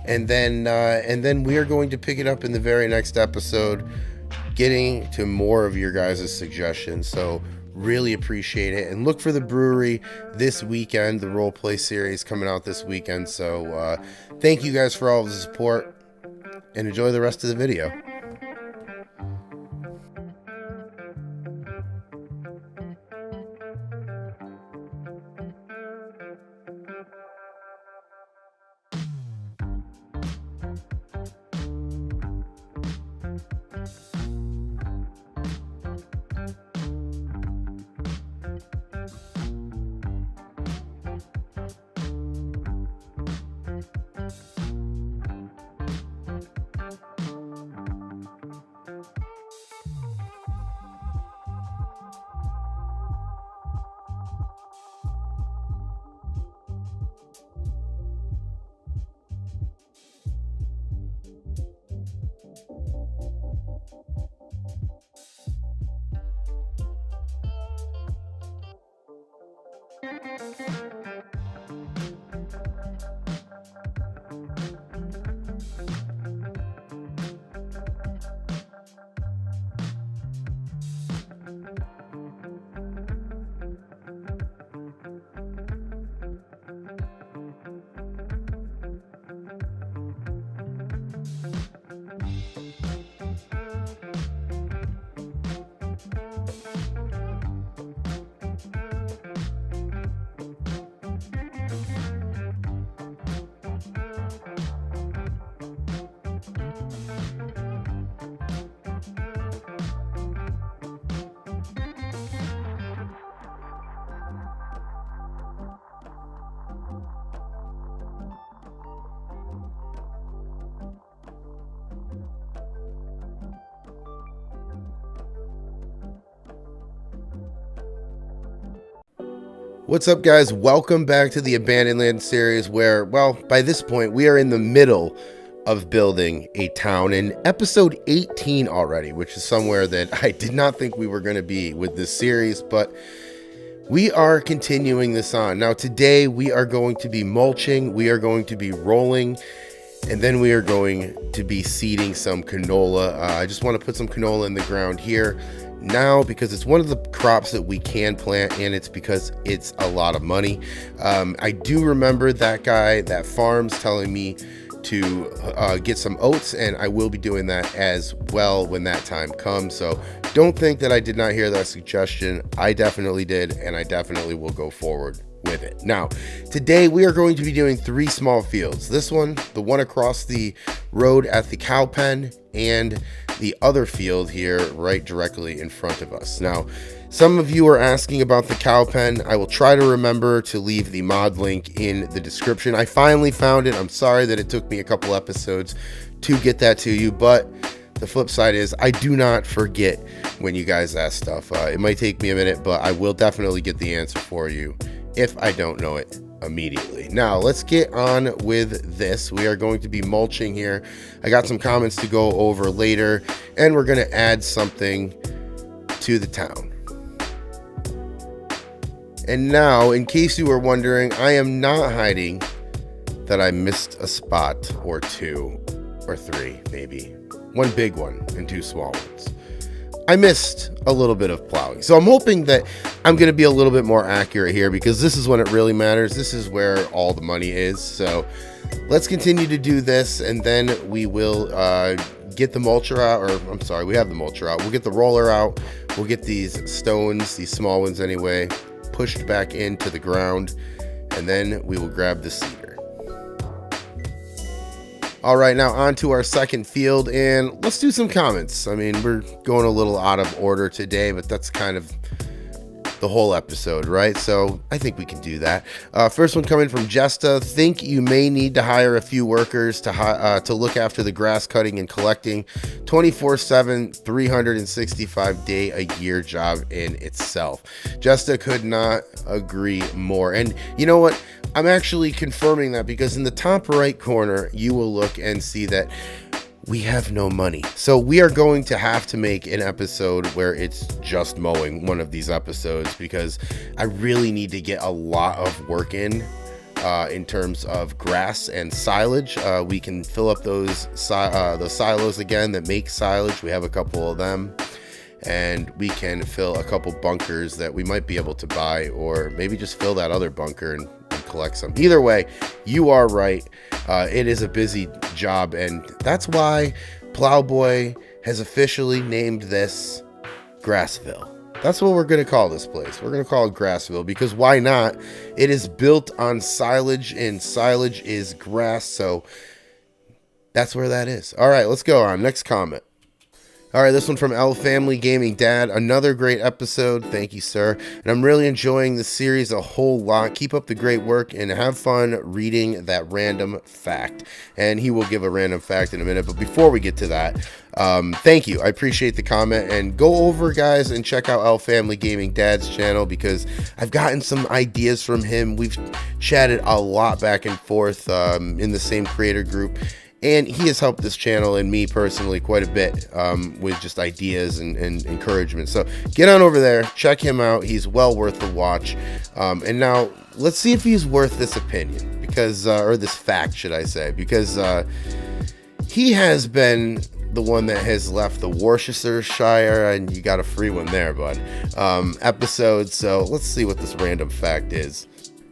and then we are going to pick it up in the very next episode. getting to more of your guys' suggestions. So really appreciate it, and look for the brewery this weekend, the role play series coming out this weekend. So thank you guys for all of the support, and enjoy the rest of the video. What's up, guys? Welcome back to the Abandoned Land series where, well, by this point, we are in the middle of building a town in episode 18 already, which is somewhere that I did not think we were going to be with this series, but we are continuing this on. Now, today we are going to be mulching, we are going to be rolling, and then we are going to be seeding some canola. I just want to put some canola in the ground here now because it's one of the crops that we can plant, and it's because it's a lot of money. I do remember that guy that farms telling me to get some oats, and I will be doing that as well when that time comes. So don't think that I did not hear that suggestion. I definitely did, and I definitely will go forward with it. Now, today we are going to be doing 3 small fields. This one, the one across the road at the cow pen, and the other field here right directly in front of us. Now, some of you are asking about the cow pen. I will try to remember to leave the mod link in the description. I finally found it. I'm sorry that it took me a couple episodes to get that to you, but the flip side is I do not forget when you guys ask stuff. It might take me a minute, but I will definitely get the answer for you if I don't know it immediately. Now, let's get on with this. We are going to be mulching here. I got some comments to go over later, and we're going to add something to the town. And now, in case you were wondering, I am not hiding that I missed a spot or 2 or 3, maybe. 1 big one and 2 small ones. I missed a little bit of plowing. So I'm hoping that I'm going to be a little bit more accurate here, because this is when it really matters. This is where all the money is. So let's continue to do this, and then we will get the mulcher out, or I'm sorry, we have the mulcher out. We'll get the roller out. We'll get these stones, these small ones anyway, pushed back into the ground, and then we will grab the seeder. All right, now on to our second field, and let's do some comments. I mean, we're going a little out of order today, but that's kind of the whole episode, right? So I think we can do that. First one coming from Jesta. Think you may need to hire a few workers to look after the grass cutting and collecting. 24/7, 365 day a year job in itself. Jesta could not agree more. And you know what? I'm actually confirming that, because in the top right corner, you will look and see that we have no money. So we are going to have to make an episode where it's just mowing, one of these episodes, because I really need to get a lot of work in in terms of grass and silage. We can fill up those silos again that make silage. We have a couple of them. And we can fill a couple bunkers that we might be able to buy, or maybe just fill that other bunker and collect some. Either way, you are right. It is a busy job, and that's why Plowboy has officially named this Grassville. That's what we're going to call this place. We're going to call it Grassville, because why not? It is built on silage, and silage is grass, so that's where that is. All right, let's go on. Next comment. All right, this one from L Family Gaming. Dad, another great episode. Thank you, sir. And I'm really enjoying this series a whole lot. Keep up the great work and have fun reading that random fact. And he will give a random fact in a minute. But before we get to that, thank you. I appreciate the comment. And go over, guys, and check out L Family Gaming Dad's channel, because I've gotten some ideas from him. We've chatted a lot back and forth in the same creator group. And he has helped this channel and me personally quite a bit with just ideas and encouragement. So get on over there, check him out. He's well worth the watch. And now let's see if he's worth this opinion, because, or this fact, should I say, because he has been the one that has left the Worcestershire, and you got a free one there, bud, episode. So let's see what this random fact is.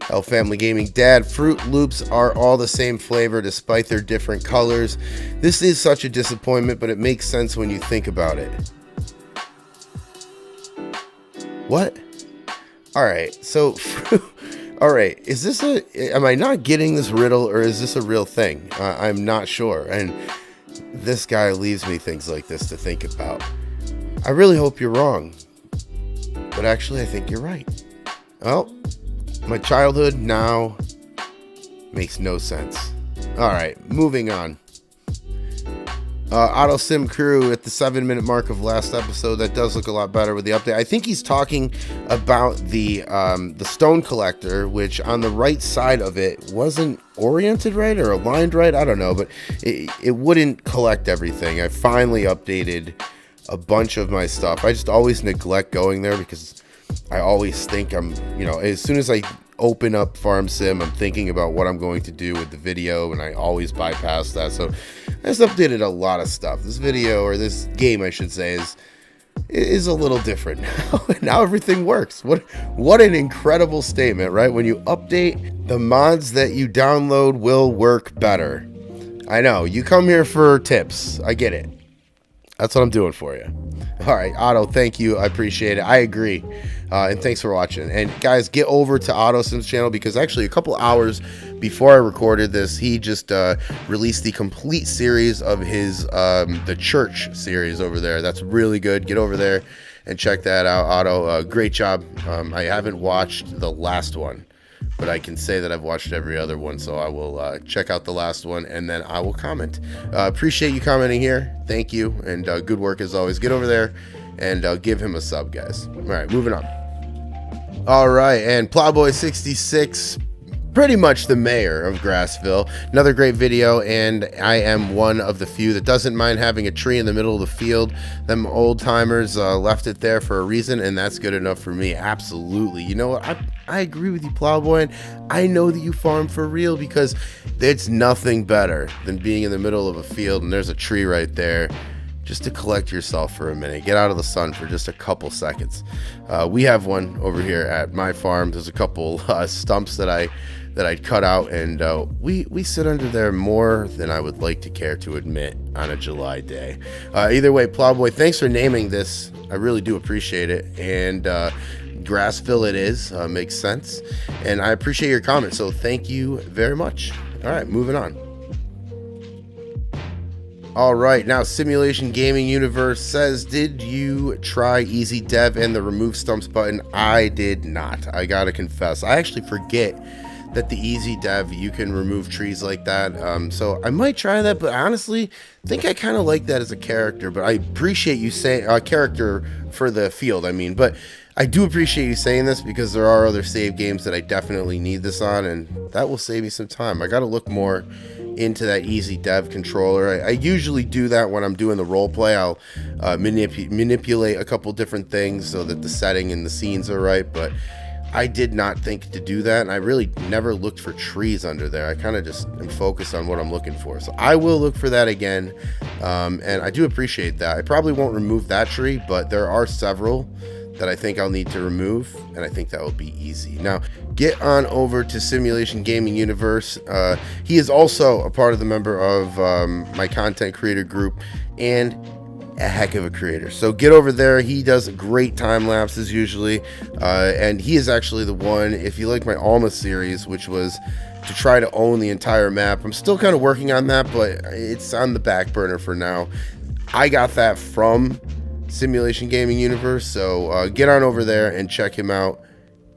L Family Gaming. Dad, Fruit Loops are all the same flavor despite their different colors. This is such a disappointment, but it makes sense when you think about it. What? All right, so all right, is this am I not getting this riddle, or is this a real thing? I'm not sure, and this guy leaves me things like this to think about. I really hope you're wrong, but actually I think you're right. Well, my childhood now makes no sense. All right, moving on. Auto Sim Crew at the 7-minute mark of last episode. That does look a lot better with the update. I think he's talking about the stone collector, which on the right side of it wasn't oriented right or aligned right. I don't know, but it wouldn't collect everything. I finally updated a bunch of my stuff. I just always neglect going there because I always think I'm, as soon as I open up Farm Sim, I'm thinking about what I'm going to do with the video, and I always bypass that. So I just updated a lot of stuff. This video, or this game I should say, is a little different now. Now everything works. What an incredible statement, right? When you update, the mods that you download will work better. I know, you come here for tips. I get it. That's what I'm doing for you. All right, Otto, thank you. I appreciate it. I agree. And thanks for watching. And guys, get over to Otto Sim's channel, because actually a couple hours before I recorded this, he just released the complete series of his the church series over there. That's really good. Get over there and check that out, Otto. Great job. I haven't watched the last one, but I can say that I've watched every other one, so I will check out the last one, and then I will comment. Appreciate you commenting here. Thank you, and good work as always. Get over there and give him a sub, guys. All right, moving on. All right, and Plowboy66, pretty much the mayor of Grassville. Another great video, and I am one of the few that doesn't mind having a tree in the middle of the field. Them old timers left it there for a reason, and that's good enough for me. Absolutely. You know what? I agree with you, Plowboy, and I know that you farm for real, because it's nothing better than being in the middle of a field and there's a tree right there, just to collect yourself for a minute. Get out of the sun for just a couple seconds. We have one over here at my farm. There's a couple stumps that I'd cut out, and we sit under there more than I would like to care to admit on a July day. Either way, Plowboy, thanks for naming this. I really do appreciate it. And Grassville it is. Makes sense. And I appreciate your comment, so thank you very much. All right, moving on. All right, now Simulation Gaming Universe says, did you try Easy Dev and the remove stumps button? I did not. I gotta confess, I actually forget that the Easy Dev, you can remove trees like that. So I might try that, but honestly, I think I kind of like that as a character. But I appreciate you saying character for the field, I mean. But I do appreciate you saying this, because there are other save games that I definitely need this on, and that will save me some time. I got to look more into that Easy Dev controller. I usually do that when I'm doing the role play. I'll manipulate a couple different things so that the setting and the scenes are right, but I did not think to do that, and I really never looked for trees under there. I kind of just am focused on what I'm looking for. So I will look for that again, and I do appreciate that. I probably won't remove that tree, but there are several that I think I'll need to remove, and I think that will be easy. Now, get on over to Simulation Gaming Universe. He is also a part of the member of my content creator group, and a heck of a creator. So get over there. He does great time lapses usually, and he is actually the one, if you like my Alma series, which was to try to own the entire map. I'm still kind of working on that, but it's on the back burner for now. I got that from Simulation Gaming Universe, so get on over there and check him out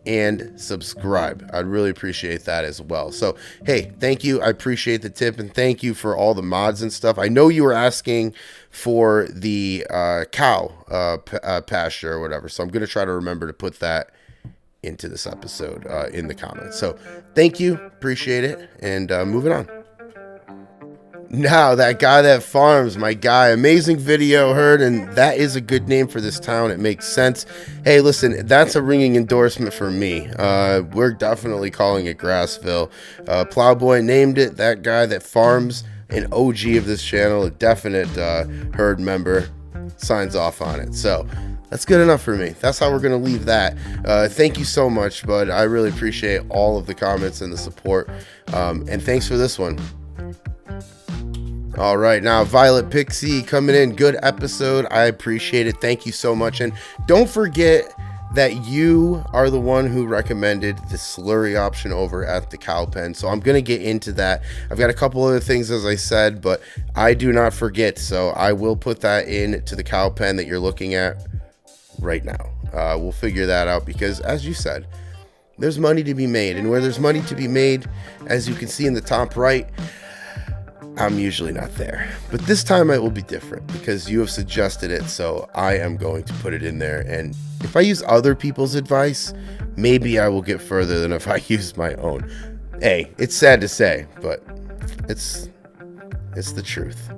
and subscribe. I'd really appreciate that as well. So hey, thank you. I appreciate the tip, and thank you for all the mods and stuff. I know you were asking for the cow pasture or whatever, so I'm gonna try to remember to put that into this episode in the comments. So thank you, appreciate it, and moving on. Now, that guy that farms, my guy, amazing video, heard, and that is a good name for this town. It makes sense. Hey, listen, that's a ringing endorsement for me. We're definitely calling it Grassville. Plowboy named it. That guy that farms, an OG of this channel, a definite herd member, signs off on it. So that's good enough for me. That's how we're going to leave that. Thank you so much, bud. I really appreciate all of the comments and the support. And thanks for this one. All right, now Violet Pixie coming in. Good episode. I appreciate it. Thank you so much. And don't forget that you are the one who recommended the slurry option over at the cow pen. So I'm going to get into that. I've got a couple other things, as I said, but I do not forget. So I will put that in to the cow pen that you're looking at right now. We'll figure that out because, as you said, there's money to be made. And where there's money to be made, as you can see in the top right, I'm usually not there, but this time it will be different because you have suggested it, so I am going to put it in there. And if I use other people's advice, maybe I will get further than if I use my own. Hey, it's sad to say, but it's the truth.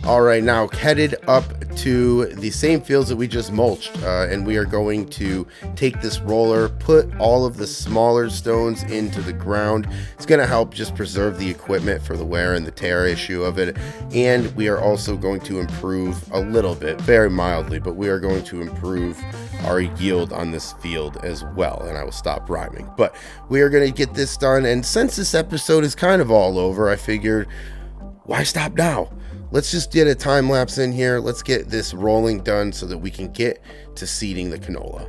All right, now headed up to the same fields that we just mulched, and we are going to take this roller, put all of the smaller stones into the ground. It's going to help just preserve the equipment for the wear and the tear issue of it, and we are also going to improve a little bit, very mildly, but we are going to improve our yield on this field as well, and I will stop rhyming. But we are going to get this done, and since this episode is kind of all over, I figured, why stop now? Let's just get a time lapse in here. Let's get this rolling done so that we can get to seeding the canola.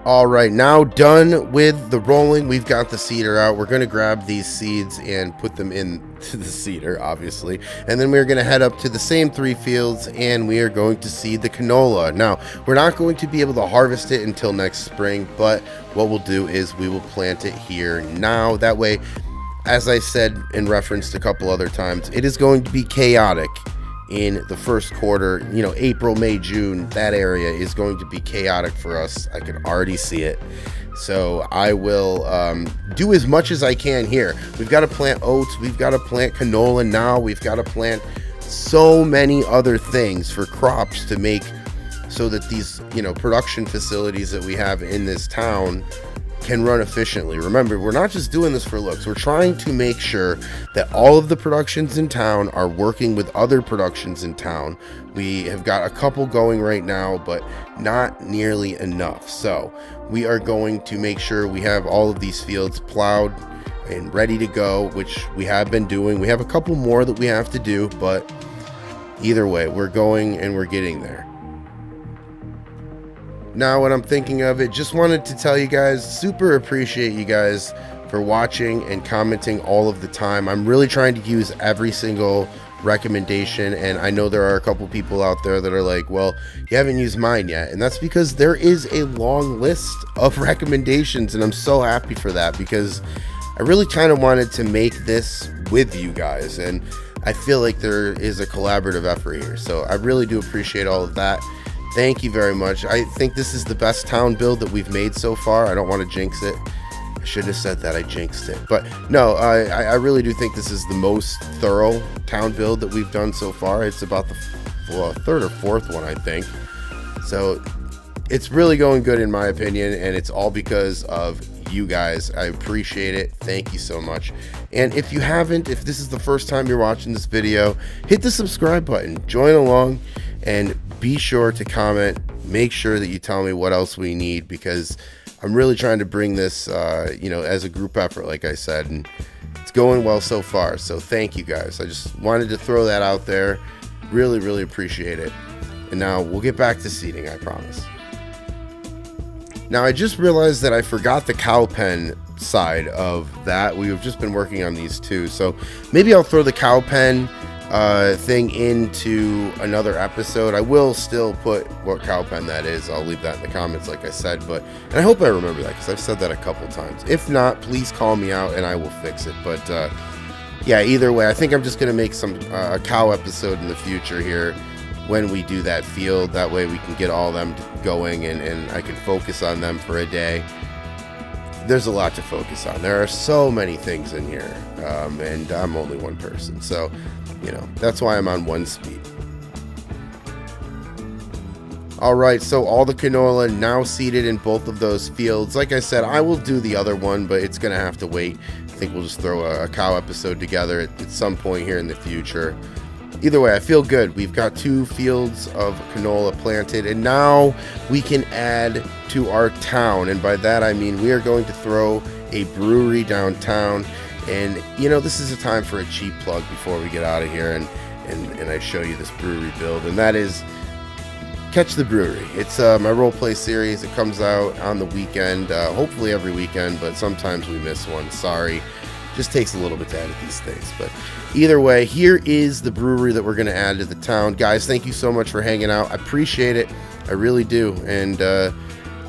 All right, now done with the rolling. We've got the seeder out. We're going to grab these seeds and put them into the seeder, obviously. And then we're going to head up to the same 3 fields and we are going to seed the canola. Now, we're not going to be able to harvest it until next spring, but what we'll do is we will plant it here now. That way, as I said in reference to a couple other times, it is going to be chaotic in the first quarter. You know, April, May, June, that area is going to be chaotic for us. I can already see it. So I will do as much as I can here. We've got to plant oats. We've got to plant canola now. We've got to plant so many other things for crops to make so that these, you know, production facilities that we have in this town can run efficiently. Remember, we're not just doing this for looks. We're trying to make sure that all of the productions in town are working with other productions in town. We have got a couple going right now, but not nearly enough. So we are going to make sure we have all of these fields plowed and ready to go, which we have been doing. We have a couple more that we have to do, but either way, we're going and we're getting there. now when I'm thinking of it, just wanted to tell you guys, super appreciate you guys for watching and commenting all of the time. I'm really trying to use every single recommendation, and I know there are a couple people out there that are like, well, you haven't used mine yet, and that's because there is a long list of recommendations, and I'm so happy for that because I really kind of wanted to make this with you guys, and I feel like there is a collaborative effort here, so I really do appreciate all of that. Thank you very much. I think this is the best town build that we've made so far. I don't want to jinx it. I shouldn't have said that. I jinxed it. But no, I really do think this is the most thorough town build that we've done so far. It's about the third or fourth one, I think. So it's really going good in my opinion, and it's all because of you guys. I appreciate it. Thank you so much. And if you haven't, if this is the first time you're watching this video, hit the subscribe button, join along, and be sure to comment. Make sure that you tell me what else we need, because I'm really trying to bring this as a group effort, like I said, and it's going well so far. So thank you guys. I just wanted to throw that out there. Really appreciate it. And now we'll get back to seating, I promise. Now I just realized that I forgot the cow pen side of that. We've just been working on these two, so maybe I'll throw the cow pen thing into another episode. I will still put what cow pen that is. I'll leave that in the comments, like I said, and I hope I remember that because I've said that a couple times. If not, please call me out and I will fix it. But yeah, either way, I think I'm just gonna make a cow episode in the future here when we do that field. That way we can get all of them going, and I can focus on them for a day. There's a lot to focus on. There are so many things in here, and I'm only one person, so that's why I'm on one speed. All right, so all the canola now seeded in both of those fields. Like I said, I will do the other one, but it's gonna have to wait. I think we'll just throw a cow episode together at some point here in the future. Either way, I feel good. We've got 2 fields of canola planted, and now we can add to our town. And by that I mean we are going to throw a brewery downtown. And this is a time for a cheap plug before we get out of here and I show you this brewery build, and that is Catch the Brewery. It's my role play series. It comes out on the weekend, hopefully every weekend, but sometimes we miss one. Sorry. Just takes a little bit to edit these things, but either way, here is the brewery that we're going to add to the town. Guys, thank you so much for hanging out. I appreciate it. I really do. And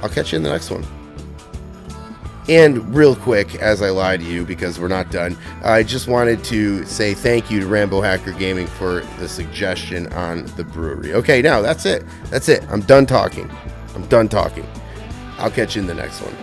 I'll catch you in the next one. And real quick, as I lied to you because we're not done, I just wanted to say thank you to Rambo Hacker Gaming for the suggestion on the brewery. Okay, now that's it. I'm done talking. I'll catch you in the next one.